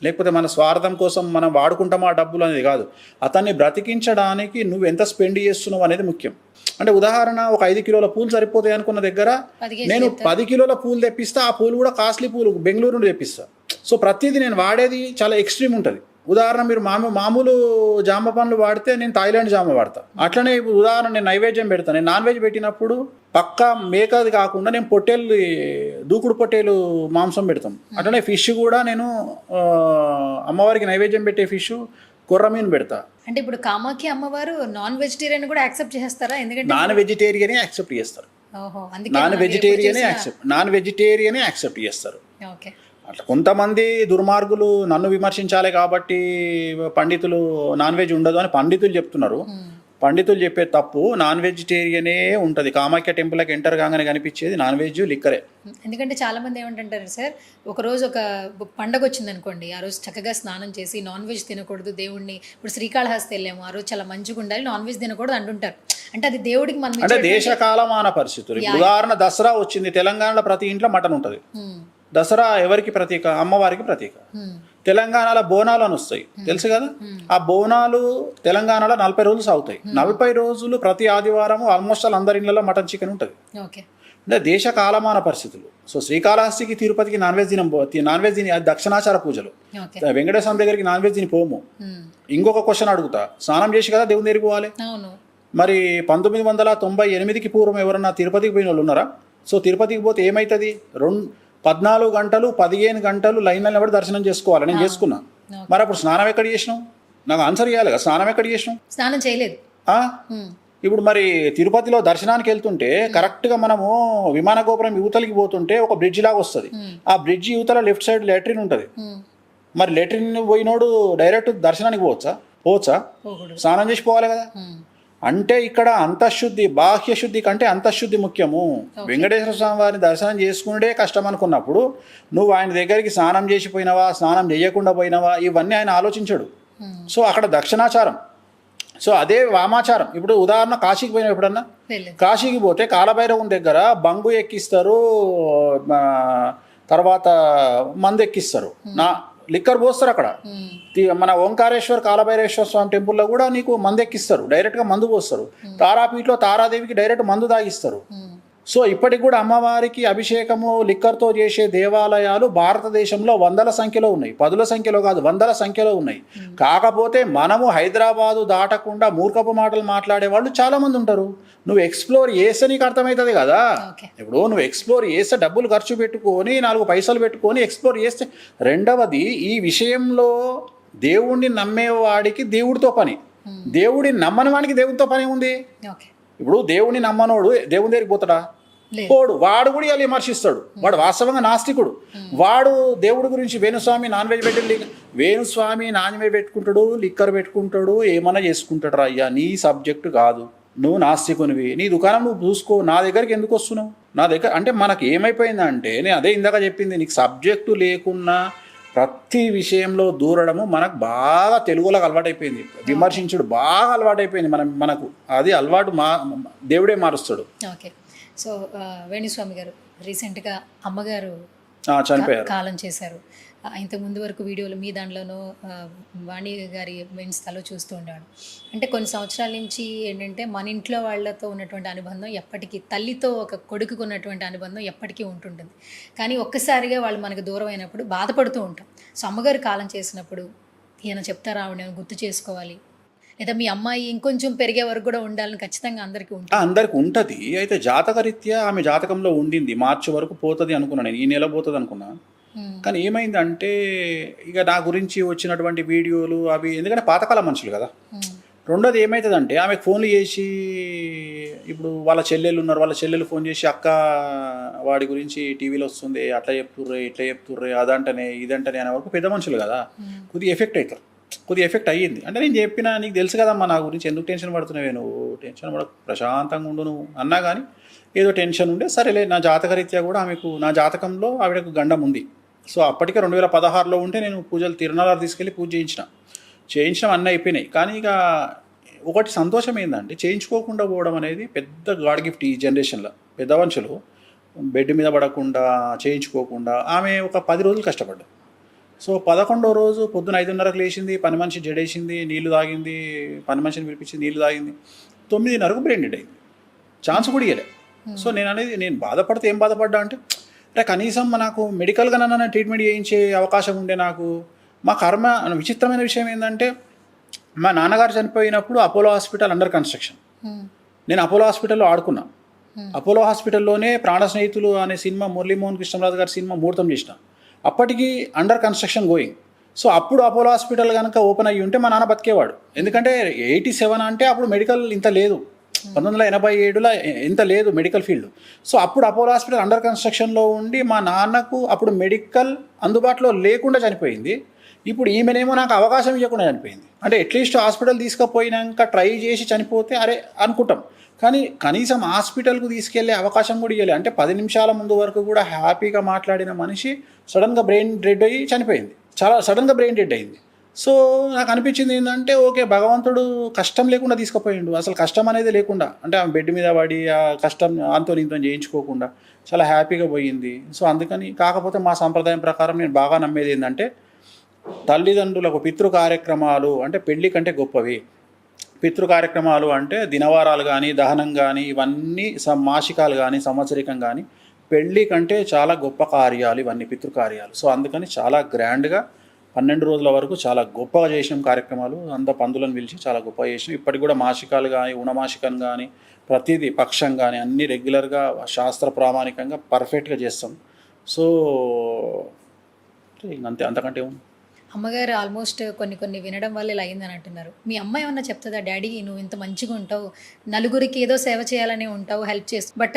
S2: లేకపోతే మన స్వార్థం కోసం మనం వాడుకుంటామా డబ్బులు అనేది కాదు. అతన్ని బ్రతికించడానికి నువ్వు ఎంత స్పెండ్ చేస్తున్నావు అనేది ముఖ్యం. అంటే ఉదాహరణ, ఒక 5 కిలోల పూలు సరిపోతాయి అనుకున్న దగ్గర నేను 10 కిలోల పూలు తెప్పిస్తా. ఆ పూలు కూడా కాస్ట్లీ పూలు బెంగళూరు నుండి తెప్పిస్తా. సో ప్రతిదీ నేను వాడేది చాలా ఎక్స్ట్రీమ్ ఉంటుంది. ఉదాహరణ, మీరు మామూలు జామ పండ్లు వాడితే నేను థాయిలాండ్ జామ వాడతా. అట్లనే ఉదాహరణ, నేను నైవేద్యం పెడతాను. నేను నాన్ వెజ్ పెట్టినప్పుడు పక్కా మేకది కాకుండా నేను దూకుడు పొట్టేలు మాంసం పెడతాం. అట్లనే ఫిష్ కూడా నేను అమ్మవారికి నైవేద్యం పెట్టే ఫిష్ కొర్రమీను పెడతా.
S1: అంటే ఇప్పుడు కామాఖ్య అమ్మవారు నాన్ వెజిటేరియన్ కూడా యాక్సెప్ట్ చేస్తారా? ఎందుకంటే
S2: నాన్ వెజిటేరియనే యాక్సెప్ట్ చేస్తారు. నాన్ వెజిటేరియనే యాక్సెప్ట్ చేస్తారు.
S1: ఓకే.
S2: అట్లా కొంతమంది దుర్మార్గులు నన్ను విమర్శించాలి కాబట్టి పండితులు నాన్ వెజ్ ఉండదు అని పండితులు చెప్తున్నారు. పండితులు చెప్పే తప్పు. నాన్ వెజిటేరియనే ఉంటుంది. కామాఖ్య టెంపుల్కి ఎంటర్ కాగానే కనిపించేది నాన్ వెజ్, లిక్కరే.
S1: ఎందుకంటే చాలా మంది ఏమంటుంటారు సార్, ఒకరోజు ఒక పండగ వచ్చింది అనుకోండి, ఆ రోజు చక్కగా స్నానం చేసి నాన్ వెజ్ తినకూడదు, దేవుడిని ఇప్పుడు శ్రీకాళహస్తి వెళ్ళాము, ఆ రోజు చాలా మంచిగా ఉండాలి, నాన్ వెజ్ తినకూడదు అంటుంటారు. అంటే అది దేవుడికి మనం
S2: అంటే దేశకాలమాన పరిస్థితులు. ఉదాహరణ, దసరా వచ్చింది, తెలంగాణలో ప్రతి ఇంట్లో మటన్ ఉంటుంది. దసరా ఎవరికి ప్రతీక? అమ్మవారికి ప్రతీక. తెలంగాణలో బోనాలు అని వస్తాయి తెలుసు కదా. ఆ బోనాలు తెలంగాణలో 40 రోజులు సాగుతాయి. 40 రోజులు ప్రతి ఆదివారం ఆల్మోస్ట్ అందరి ఇళ్ళలో మటన్ చికెన్ ఉంటుంది.
S1: ఓకే.
S2: అంటే దేశ కాలమాన పరిస్థితులు. సో శ్రీకాళహస్తికి తిరుపతికి నాన్ వెజ్ తిని అది దక్షిణాచార పూజలు.
S1: ఓకే.
S2: వెంకటేశ్వర దగ్గరికి నాన్ వెజ్ తిని పోము. ఇంకొక క్వశ్చన్ అడుగుతా, స్నానం చేసి కదా దేవుని దగ్గరికి పోవాలి.
S1: అవును.
S2: మరి 1998కి పూర్వం ఎవరన్నా తిరుపతికి పోయిన వాళ్ళు ఉన్నారా? సో తిరుపతికి పోతే ఏమవుతుంది? 14 గంటలు 15 గంటలు లైన్లో నిలబడి దర్శనం చేసుకోవాలి. నేను చేసుకున్నా. మరి అప్పుడు స్నానం ఎక్కడ చేసినాం? నాకు ఆన్సర్ ఇవ్వాలి కదా. స్నానం ఎక్కడ చేసినాం?
S1: స్నానం చేయలేదు.
S2: ఇప్పుడు మరి తిరుపతిలో దర్శనానికి వెళ్తుంటే కరెక్ట్గా మనము విమాన గోపురం యువతలకి పోతుంటే ఒక బ్రిడ్జ్ లాగా వస్తుంది. ఆ బ్రిడ్జ్ యువతల లెఫ్ట్ సైడ్ లెట్రిన్ ఉంటుంది. మరి లెట్రిన్ పోయినోడు డైరెక్ట్ దర్శనానికి పోవచ్చా? స్నానం చేసి పోవాలి కదా. అంటే ఇక్కడ అంతఃశుద్ధి, బాహ్య శుద్ధి కంటే అంతఃశుద్ధి ముఖ్యము. వెంకటేశ్వర స్వామి వారిని దర్శనం చేసుకునే కష్టం అనుకున్నప్పుడు నువ్వు ఆయన దగ్గరికి స్నానం చేసిపోయినావా, స్నానం చేయకుండా పోయినావా, ఇవన్నీ ఆయన ఆలోచించాడు. సో అక్కడ దక్షిణాచారం. సో అదే వామాచారం. ఇప్పుడు ఉదాహరణ కాశీకి పోయినా, ఎప్పుడన్నా కాశీకి పోతే కాలభైరవుని దగ్గర బంగు ఎక్కిస్తారు, తర్వాత మందు ఎక్కిస్తారు, లిక్కర్ పోస్తారు. అక్కడ మన ఓంకారేశ్వర్ కాలభైరేశ్వర స్వామి టెంపుల్లో కూడా నీకు మందు ఎక్కిస్తారు, డైరెక్ట్గా మందు పోస్తారు. తారాపీఠలో తారాదేవికి డైరెక్ట్ మందు తాగిస్తారు. సో ఇప్పటికి కూడా అమ్మవారికి అభిషేకము లిక్కర్తో చేసే దేవాలయాలు భారతదేశంలో వందల సంఖ్యలో ఉన్నాయి. 10ల సంఖ్యలో కాదు, వందల సంఖ్యలో ఉన్నాయి. కాకపోతే మనము హైదరాబాదు దాటకుండా మూర్ఖపు మాటలు మాట్లాడే వాళ్ళు చాలామంది ఉంటారు. నువ్వు ఎక్స్ప్లోర్ చేస్తే నీకు అర్థమవుతుంది కదా. ఇప్పుడు నువ్వు ఎక్స్ప్లోర్ చేస్తే డబ్బులు ఖర్చు పెట్టుకొని 4 పైసలు పెట్టుకొని ఎక్స్ప్లోర్ చేస్తే. రెండవది, ఈ విషయంలో దేవుణ్ణి నమ్మేవాడికి దేవుడితో పని, దేవుడిని నమ్మని వాడికి దేవుడితో పని ఉంది. ఇప్పుడు దేవుని నమ్మనోడు దేవుని దగ్గరికి పోతాడా? పోడు. వాడు కూడా ఇలా విమర్శిస్తాడు. వాడు వాస్తవంగా నాస్తికుడు. వాడు దేవుడి గురించి వేణుస్వామి నాన్ వెజ్ పెట్టి, వేణుస్వామి నాన్ వెజ్ పెట్టుకుంటాడు, లిక్కర్ పెట్టుకుంటాడు, ఏమన్నా చేసుకుంటాడు రా. అయ్యా నీ సబ్జెక్టు కాదు, నువ్వు నాస్తికునివి, నీ దుకాణం నువ్వు చూసుకో, నా దగ్గరికి ఎందుకు వస్తున్నావు? నా దగ్గర అంటే మనకి ఏమైపోయిందంటే, నేను అదే ఇందాక చెప్పింది, నీకు సబ్జెక్టు లేకున్నా ప్రతి విషయంలో దూరడము మనకు బాగా తెలుగులోకి అలవాటైపోయింది. విమర్శించుడు బాగా అలవాటైపోయింది మనకు. అది అలవాటు దేవుడే మారుస్తాడు.
S1: ఓకే. సో వేణుస్వామి గారు రీసెంట్గా అమ్మగారు
S2: చనిపోయారు,
S1: కాలం చేశారు. ఇంతకు ముందు వరకు వీడియోలు మీ దాంట్లోనూ వాణి గారి ఇన్స్టాలో చూస్తూ ఉండేవాడు. అంటే కొన్ని సంవత్సరాల నుంచి ఏంటంటే మన ఇంట్లో వాళ్ళతో ఉన్నటువంటి అనుబంధం ఎప్పటికీ, తల్లితో ఒక కొడుకుకు ఉన్నటువంటి అనుబంధం ఎప్పటికీ ఉంటుంటుంది. కానీ ఒక్కసారిగా వాళ్ళు మనకు దూరం అయినప్పుడు బాధపడుతూ ఉంటాం. సో అమ్మగారు కాలం చేసినప్పుడు ఈయన చెప్తారా, ఆవిడ గుర్తు చేసుకోవాలి, లేదా మీ అమ్మాయి ఇంకొంచెం పెరిగే వరకు కూడా ఉండాలని ఖచ్చితంగా అందరికీ
S2: ఉంటుంది. అయితే జాతకరీత్యా ఆమె జాతకంలో ఉండింది. మార్చి వరకు పోతుంది అనుకున్నాను నేను, ఈ నెల పోతుంది అనుకున్నా. కానీ ఏమైందంటే ఇక నా గురించి వచ్చినటువంటి వీడియోలు అవి, ఎందుకంటే పాతకాల మనుషులు కదా. రెండోది ఏమవుతుందంటే, ఆమెకు ఫోన్లు చేసి, ఇప్పుడు వాళ్ళ చెల్లెలు ఉన్నారు, వాళ్ళ చెల్లెలు ఫోన్ చేసి, అక్క వాడి గురించి టీవీలో వస్తుంది, అట్లా చెప్తుర్రే ఇట్లా చెప్తుర్రే, అదంటనే ఇదంటనే అనే వరకు పెద్ద మనుషులు కదా, కొద్దిగా ఎఫెక్ట్ అవుతారు. కొద్దిగా ఎఫెక్ట్ అయ్యింది. అంటే నేను చెప్పినా, నీకు తెలుసు కదమ్మా నా గురించి, ఎందుకు టెన్షన్ పడుతున్నావే నువ్వు, టెన్షన్ పడ, ప్రశాంతంగా ఉండు నువ్వు అన్నా. కానీ ఏదో టెన్షన్ ఉండే. సరేలే, నా జాతకరీత్యా కూడా ఆమెకు, నా జాతకంలో ఆవిడకు గండం ఉంది. సో అప్పటికే 2016లో ఉంటే నేను పూజలు తిరునాళ్ళ తీసుకెళ్ళి పూజ చేయించడం అన్నీ అయిపోయినాయి. కానీ ఇక ఒకటి సంతోషం ఏంటంటే, చేయించుకోకుండా పోవడం అనేది పెద్ద గాడ్ గిఫ్ట్ ఈ జనరేషన్లో. పెద్ద మనుషులు బెడ్ మీద పడకుండా చేయించుకోకుండా ఆమె ఒక 10 రోజులు కష్టపడ్డా. సో 11వ రోజు పొద్దున 5:30కు లేచింది, పని మనిషి జడేసింది, నీళ్లు తాగింది, పని మనిషిని పిలిపించింది, నీళ్లు తాగింది. 9:30కు బ్రెయిన్ డెడ్ అయింది. ఛాన్స్ కూడా ఇవ్వలే. సో నేను బాధపడితే ఏం బాధపడ్డా అంటే కనీసం నాకు మెడికల్గా నన్ను ట్రీట్మెంట్ చేయించే అవకాశం ఉండే. నాకు మా కర్మ. విచిత్రమైన విషయం ఏంటంటే, మా నాన్నగారు చనిపోయినప్పుడు అపోలో హాస్పిటల్ అండర్ కన్స్ట్రక్షన్. నేను అపోలో హాస్పిటల్లో ఆడుకున్నా. అపోలో హాస్పిటల్లోనే ప్రాణ స్నేహితులు అనే సినిమా, మురళీమోహన్ కృష్ణరాజు గారి సినిమా ముహూర్తం చేసిన. అప్పటికి అండర్ కన్స్ట్రక్షన్ గోయింగ్. సో అప్పుడు అపోలో హాస్పిటల్ కనుక ఓపెన్ అయ్యి ఉంటే మా నాన్న బతికేవాడు. ఎందుకంటే 87 అంటే అప్పుడు మెడికల్ ఇంత లేదు, 1987లో ఇంత లేదు మెడికల్ ఫీల్డ్. సో అప్పుడు అపోలో హాస్పిటల్ అండర్ కన్స్ట్రక్షన్లో ఉండి మా నాన్నకు అప్పుడు మెడికల్ అందుబాటులో లేకుండా చనిపోయింది. ఇప్పుడు ఈమెనేమో నాకు అవకాశం ఇవ్వకుండా చనిపోయింది. అంటే అట్లీస్ట్ హాస్పిటల్ తీసుకుపోయినాక ట్రై చేసి చనిపోతే అరే అనుకుంటాం. కానీ కనీసం హాస్పిటల్కు తీసుకెళ్లే అవకాశం కూడా ఇవ్వలేదు. అంటే 10 నిమిషాల ముందు వరకు కూడా హ్యాపీగా మాట్లాడిన మనిషి సడన్గా బ్రెయిన్ డెడ్ అయ్యి చనిపోయింది. చాలా సడన్గా బ్రెయిన్ డెడ్ అయింది. సో నాకు అనిపించింది ఏంటంటే, ఓకే భగవంతుడు కష్టం లేకుండా తీసుకుపోయిండు. అసలు కష్టం అనేది లేకుండా, అంటే ఆమె బెడ్ మీద పడి ఆ కష్టం అంతో ఇంతో చేయించుకోకుండా చాలా హ్యాపీగా పోయింది. సో అందుకని, కాకపోతే మా సంప్రదాయం ప్రకారం నేను బాగా నమ్మేది ఏంటంటే, తల్లిదండ్రులకు పితృ కార్యక్రమాలు అంటే పెళ్లి కంటే గొప్పవి. పితృ కార్యక్రమాలు అంటే దినవారాలు కానీ, దహనం కానీ, ఇవన్నీ మాసికాలు కానీ, సంవత్సరికం కానీ, పెళ్ళి కంటే చాలా గొప్ప కార్యాలు ఇవన్నీ పితృకార్యాలు. సో అందుకని చాలా గ్రాండ్గా 12 రోజుల వరకు చాలా గొప్పగా చేసినాం కార్యక్రమాలు. అంత పందులను పిలిచి చాలా గొప్పగా చేసినాం. ఇప్పటికి కూడా మాసికాలు కానీ, ఉణమాసికం కానీ, ప్రతిదీ పక్షం కానీ అన్నీ రెగ్యులర్గా శాస్త్ర ప్రామాణికంగా పర్ఫెక్ట్గా చేస్తాం. సో అంతే, అంతకంటే ఏముంది.
S1: అమ్మగారు ఆల్మోస్ట్ కొన్ని వినడం వల్ల ఇలా అయిందని అంటున్నారు. మీ అమ్మ ఏమన్నా చెప్తుందా, డాడీ నువ్వు ఇంత మంచిగా ఉంటావు, నలుగురికి ఏదో సేవ చేయాలని ఉంటావు, హెల్ప్ చేస్తావు, బట్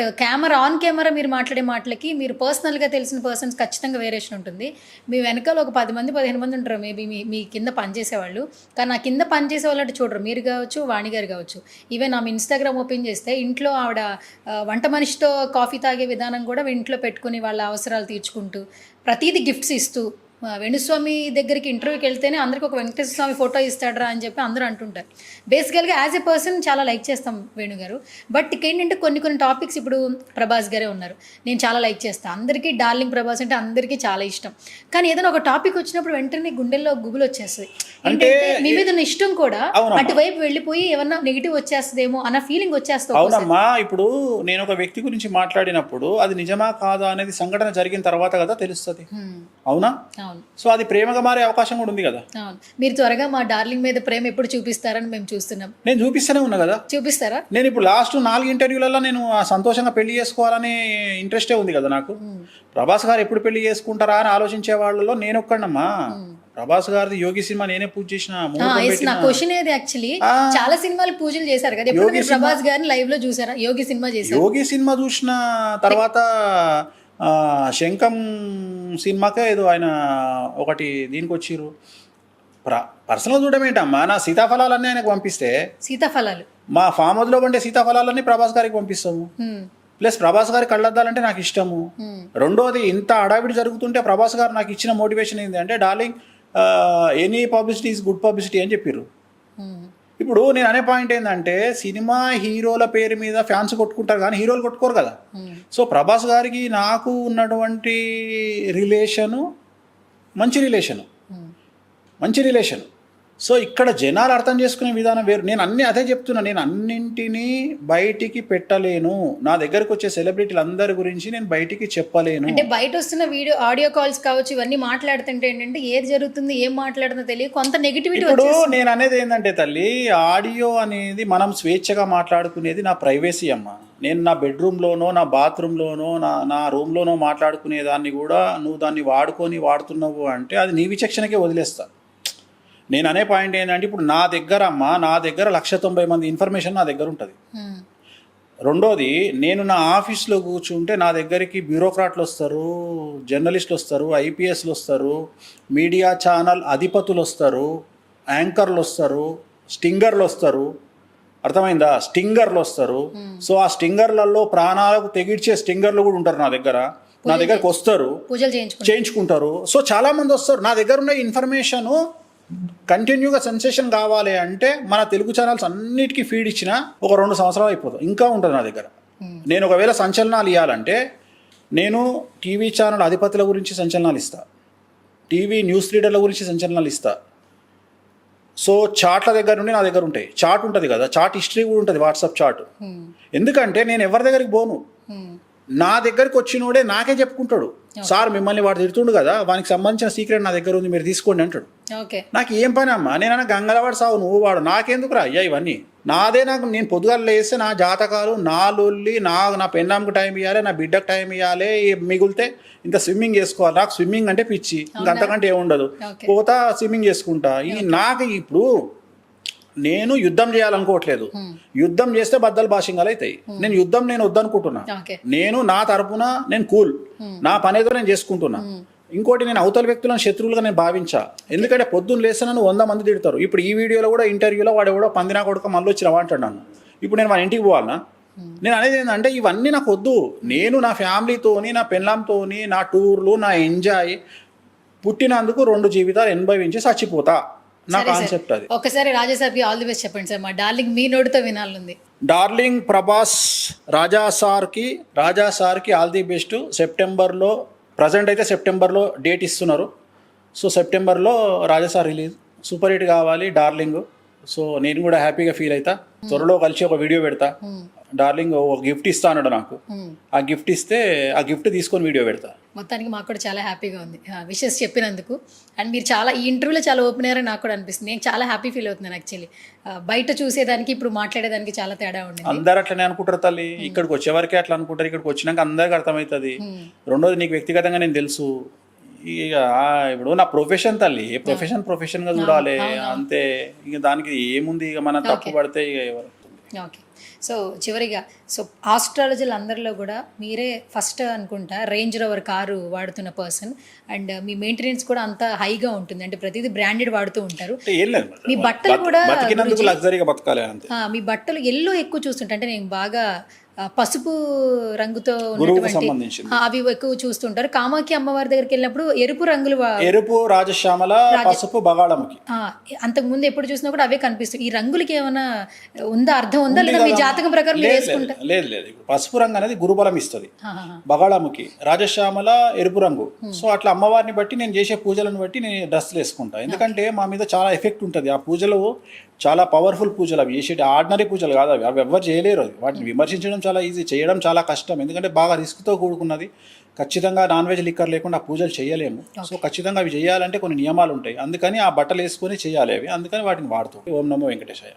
S1: ఆన్ కెమెరా మీరు మాట్లాడే మాటలకి మీరు పర్సనల్గా తెలిసిన పర్సన్స్ ఖచ్చితంగా వేరియేషన్ ఉంటుంది. మీ వెనకాల ఒక 10 మంది 15 మంది ఉంటారు మేబీ మీ కింద పనిచేసేవాళ్ళు. కానీ నా కింద పనిచేసే వాళ్ళు అంటే చూడరు. మీరు కావచ్చు, వాణి గారు కావచ్చు. ఈవెన్ నా ఇన్స్టాగ్రామ్ ఓపెన్ చేస్తే ఇంట్లో ఆవిడ వంట మనిషితో కాఫీ తాగే విధానం కూడా ఇంట్లో పెట్టుకుని వాళ్ళ అవసరాలు తీర్చుకుంటూ ప్రతిదీ గిఫ్ట్స్ ఇస్తూ, వేణుస్వామి దగ్గరికి ఇంటర్వ్యూకి వెళ్తేనే అందరికి ఒక వెంకటేశ్వర స్వామి ఫోటో ఇస్తాడరా అని చెప్పి అందరూ అంటుంటారు. బేసికల్గా యాజ్ ఎ పర్సన్ చాలా లైక్ చేస్తాం వేణుగారు. బట్ ఏంటంటే కొన్ని టాపిక్స్, ఇప్పుడు ప్రభాస్ గారే ఉన్నారు, నేను చాలా లైక్ చేస్తాను, అందరికీ డార్లింగ్ ప్రభాస్ అంటే అందరికీ చాలా ఇష్టం. కానీ ఏదైనా ఒక టాపిక్ వచ్చినప్పుడు వెంటనే గుండెల్లో గుబులు వచ్చేస్తుంది. అంటే మీ మీద ఉన్న ఇష్టం కూడా అటువైపు వెళ్ళిపోయి ఏమన్నా నెగిటివ్ వచ్చేస్తుందేమో అన్న ఫీలింగ్ వచ్చేస్తుంది.
S2: అవునమ్మా, ఇప్పుడు నేను ఒక వ్యక్తి గురించి మాట్లాడినప్పుడు అది నిజమా కాదా అనేది సంఘటన జరిగిన తర్వాత కదా తెలుస్తుంది. అవునా? సో అది ప్రేమగా మారే అవకాశం కూడా ఉంది కదా.
S1: మీరు త్వరగా మా డార్లింగ్ మీద ప్రేమ ఎప్పుడు చూపిస్తారని మేము చూస్తున్నాం.
S2: నేను చూపిస్తూనే ఉన్నా కదా.
S1: చూపిస్తారా?
S2: నేను ఇప్పుడు లాస్ట్ 4 ఇంటర్వ్యూలలో నేను సంతోషంగా పెళ్లి చేసుకోవాలని ఇంట్రెస్టే ఉంది కదా నాకు. ప్రభాస్ గారు ఎప్పుడు పెళ్లి చేసుకుంటారా అని ఆలోచించే వాళ్ళలో నేను ఒక్కడమ్మా. ప్రభాస్ గారిది యోగి సినిమా నేనే పూజ చేసిన.
S1: నా క్వశ్చన్ ఏది యాక్చువల్లీ, చాలా సినిమాలు పూజలు చేశారు కదా, ఎప్పుడు మీరు ప్రభాస్ గారిని లైవ్ లో చూసారా? యోగి సినిమా చేశారు.
S2: యోగి సినిమా చూసిన తర్వాత శంఖం సినిమాకే ఏదో ఆయన ఒకటి దీనికి వచ్చిర్రు. పర్సనల్ చూడడం ఏంటమ్మా, నా సీతాఫలాలన్నీ ఆయనకు పంపిస్తే,
S1: సీతాఫలాలు
S2: మా ఫామ్ హౌస్లో పండే సీతాఫలాలన్నీ ప్రభాస్ గారికి పంపిస్తాము. ప్లస్ ప్రభాస్ గారికి కళ్ళద్దాలంటే నాకు ఇష్టము. రెండోది, ఇంత అడావిడి జరుగుతుంటే ప్రభాస్ గారు నాకు ఇచ్చిన మోటివేషన్ ఏంటి అంటే, darling any publicity is good publicity అని చెప్పారు. ఇప్పుడు నేను అనే పాయింట్ ఏంటంటే, సినిమా హీరోల పేరు మీద ఫ్యాన్స్ కొట్టుకుంటారు కానీ హీరోలు కొట్టుకోరు కదా. సో ప్రభాస్ గారికి నాకు ఉన్నటువంటి రిలేషను మంచి రిలేషను. సో ఇక్కడ జనాలు అర్థం చేసుకునే విధానం వేరు. నేను అదే చెప్తున్నా, నేను అన్నింటినీ బయటికి పెట్టలేను. నా దగ్గరకు వచ్చే సెలబ్రిటీలు అందరి గురించి నేను బయటికి చెప్పలేను.
S1: అంటే బయట వస్తున్న ఆడియో కాల్స్ కావచ్చు, ఇవన్నీ మాట్లాడుతుంటే ఏంటంటే ఏది జరుగుతుంది, ఏం మాట్లాడుతుందో తెలియదు, కొంత నెగిటివిటీ.
S2: ఇప్పుడు నేను అనేది ఏంటంటే తల్లి, ఆడియో అనేది మనం స్వేచ్ఛగా మాట్లాడుకునేది నా ప్రైవసీ అమ్మ. నేను నా బెడ్రూమ్లోనో, నా బాత్రూంలోనో, నా రూమ్లోనో మాట్లాడుకునే దాన్ని కూడా నువ్వు దాన్ని వాడుతున్నావు అంటే అది నీ విచక్షణకే వదిలేస్తా. నేను అనే పాయింట్ ఏంటంటే, ఇప్పుడు నా దగ్గర 190 మంది ఇన్ఫర్మేషన్ నా దగ్గర ఉంటుంది. రెండోది, నేను నా ఆఫీస్లో కూర్చుంటే నా దగ్గరికి బ్యూరోక్రాట్లు వస్తారు, జర్నలిస్టులు వస్తారు, ఐపీఎస్లు వస్తారు, మీడియా ఛానల్ అధిపతులు వస్తారు, యాంకర్లు వస్తారు, స్టింగర్లు వస్తారు. అర్థమైందా? స్టింగర్లు వస్తారు. సో ఆ స్టింగర్లలో ప్రాణాలకు తెగిడ్చే స్టింగర్లు కూడా ఉంటారు నా దగ్గరకు వస్తారు, చేయించుకుంటారు. సో చాలామంది వస్తారు. నా దగ్గర ఉన్న ఇన్ఫర్మేషను కంటిన్యూగా సెన్సేషన్ కావాలి అంటే మన తెలుగు ఛానల్స్ అన్నిటికీ ఫీడ్ ఇచ్చిన ఒక 2 సంవత్సరాలు అయిపోతుంది, ఇంకా ఉంటుంది నా దగ్గర. నేను ఒకవేళ సంచలనాలు ఇవ్వాలంటే నేను టీవీ ఛానల్ అధిపతుల గురించి సంచలనాలు ఇస్తా, టీవీ న్యూస్ రీడర్ల గురించి సంచలనాలు ఇస్తా. సో చాట్ల దగ్గర నుండి నా దగ్గర ఉంటాయి. చాట్ ఉంటుంది కదా, చాట్ హిస్టరీ కూడా ఉంటుంది, వాట్సాప్ చాట్. ఎందుకంటే నేను ఎవరి దగ్గరికి పోను, నా దగ్గరికి వచ్చినోడే నాకే చెప్పుకుంటాడు, సార్ మిమ్మల్ని వాడు తిడుతుండు కదా, వానికి సంబంధించిన సీక్రెట్ నా దగ్గర ఉంది, మీరు తీసుకోండి అంటాడు. నాకు ఏం పని అమ్మా, నేనన్నా గంగలవాడు సావు నువ్వు వాడు, నాకెందుకురా అయ్యా ఇవన్నీ నాదే. నేను పొద్దుగాలు లేస్తే నా జాతకాలు, నా లొల్లి, నా పెన్నాంకి టైం ఇవ్వాలి, నా బిడ్డకు టైం ఇవ్వాలి, మిగిలితే ఇంకా స్విమ్మింగ్ చేసుకోవాలి. నాకు స్విమ్మింగ్ అంటే పిచ్చి, ఇంకంతకంటే ఏముండదు. పోతా స్విమ్మింగ్ చేసుకుంటా. నాకు ఇప్పుడు నేను యుద్ధం చేయాలనుకోవట్లేదు, యుద్ధం చేస్తే బద్దలు భాషంగాలు అవుతాయి. నేను వద్దనుకుంటున్నా. నేను నా తరపున నేను కూల్, నా పని ఏదో నేను చేసుకుంటున్నా. ఇంకోటి, నేను అవతల వ్యక్తులను శత్రువులుగా నేను భావించా. ఎందుకంటే పొద్దున్న లేస్తే నన్ను 100 మంది తిడతారు. ఇప్పుడు ఈ వీడియోలో కూడా ఇంటర్వ్యూలో వాడు ఎవడో పందినా కొడుక మళ్ళీ వచ్చి రమ్మంటాడు నన్ను. ఇప్పుడు నేను మన ఇంటికి పోవాలన్నా? నేను అనేది ఏంటంటే ఇవన్నీ నాకు వద్దు. నేను నా ఫ్యామిలీతోని, నా పెళ్ళాంతోని, నా టూర్లు, నా ఎంజాయ్, పుట్టినందుకు 2 జీవితాలు అనుభవించి చచ్చిపోతా. నా కాన్సెప్ట్ అది.
S1: ఒకసారి రాజా సార్కి ఆల్ ది బెస్ట్ చెప్పండి సార్. మా డార్లింగ్ మీ నోటితో వినాలంది.
S2: డార్లింగ్ ప్రభాస్ రాజా సార్కి ఆల్ ది బెస్ట్. సెప్టెంబర్లో, ప్రజెంట్ అయితే సెప్టెంబర్లో డేట్ ఇస్తున్నారు. సో సెప్టెంబర్లో రాజసా రిలీజ్, సూపర్ హిట్ కావాలి డార్లింగ్. సో నేను కూడా హ్యాపీగా ఫీల్ అవుతా. త్వరలో కలిసి ఒక వీడియో పెడతా. డార్లింగ్ ఒక గిఫ్ట్ ఇస్తా అన్నాడు నాకు. ఆ గిఫ్ట్ ఇస్తే ఆ గిఫ్ట్ తీసుకొని వీడియో పెడతా.
S1: మొత్తానికి మాకు కూడా చాలా హ్యాపీగా ఉంది విషెస్ చెప్పినందుకు. అండ్ మీరు చాలా ఈ ఇంటర్వ్యూలో చాలా ఓపెన్ అయ్యారని నాకు కూడా అనిపిస్తుంది. నేను చాలా హ్యాపీ ఫీల్ అవుతున్నాను యాక్చువల్లీ. బయట చూసేదానికి ఇప్పుడు మాట్లాడేదానికి చాలా తేడా ఉండింది.
S2: అందరు అట్లనే అనుకుంటారు తల్లి, ఇక్కడికి వచ్చేవరకే అట్లా అనుకుంటారు, ఇక్కడికి వచ్చినాక అందరికి అర్థమవుతుంది. రెండోది నీకు వ్యక్తిగతంగా నేను తెలుసు. ఇక ఇప్పుడు నా ప్రొఫెషన్ తల్లి, ఏ ప్రొఫెషన్గా చూడాలి అంతే. ఇక దానికి ఏముంది, ఇక మనం తప్పు పడితే ఇక ఎవరు.
S1: ఓకే, సో చివరిగా సో ఆస్ట్రాలజీలు అందరిలో కూడా మీరే ఫస్ట్ అనుకుంటా రేంజ్ రోవర్ కారు వాడుతున్న పర్సన్. అండ్ మీ మెయింటెనెన్స్ కూడా అంత హైగా ఉంటుంది, అంటే ప్రతిదీ బ్రాండెడ్ వాడుతూ ఉంటారు.
S2: ఏం లేదు,
S1: మీ బట్టలు కూడా
S2: బతికినందుకు లగ్జరీగా బతకాలి అంతే.
S1: మీ బట్టలు ఎల్లో ఎక్కువ చూస్తుంటా, అంటే నేను బాగా పసుపు రంగుతో
S2: సంబంధించి
S1: అవి ఎక్కువ చూస్తుంటారు. కామాఖ్య అమ్మవారి దగ్గరికి వెళ్ళినప్పుడు ఎరుపు రంగులు,
S2: ఎరుపు, రాజశ్యామల, పసుపు, బగాళముఖి
S1: అంతకు ముందు ఎప్పుడు చూసినా కూడా అవే కనిపిస్తాయి. ఈ రంగులకి ఏమైనా ఉందా, అర్థం ఉందా, లేదా మీ జాతకం ప్రకారం మీరు వేసుకుంటారు?
S2: లేదు లేదు, పసుపు రంగు అనేది గురుబలం ఇస్తుంది, బగాళముఖి, రాజశ్యామల ఎరుపు రంగు. సో అట్లా అమ్మవారిని బట్టి నేను చేసే పూజలను బట్టి నేను డ్రెస్సులు వేసుకుంటా. ఎందుకంటే మా మీద చాలా ఎఫెక్ట్ ఉంటుంది. ఆ పూజలు చాలా పవర్ఫుల్ పూజలు, అవి చేసేటి ఆర్డినరీ పూజలు కాదు అవి. అవి ఎవ్వరు చేయలేరు. వాటిని విమర్శించడం చాలా ఈజీ, చేయడం చాలా కష్టం. ఎందుకంటే బాగా రిస్క్తో కూడుకున్నది. ఖచ్చితంగా నాన్ వెజ్ లిక్కర్ లేకుండా పూజలు చేయలేము. సో ఖచ్చితంగా అవి చేయాలంటే కొన్ని నియమాలు ఉంటాయి. అందుకని ఆ బట్టలు వేసుకొని చేయాలి అవి. అందుకని వాటిని వాడుతూ. ఓం నమో వెంకటేశాయ.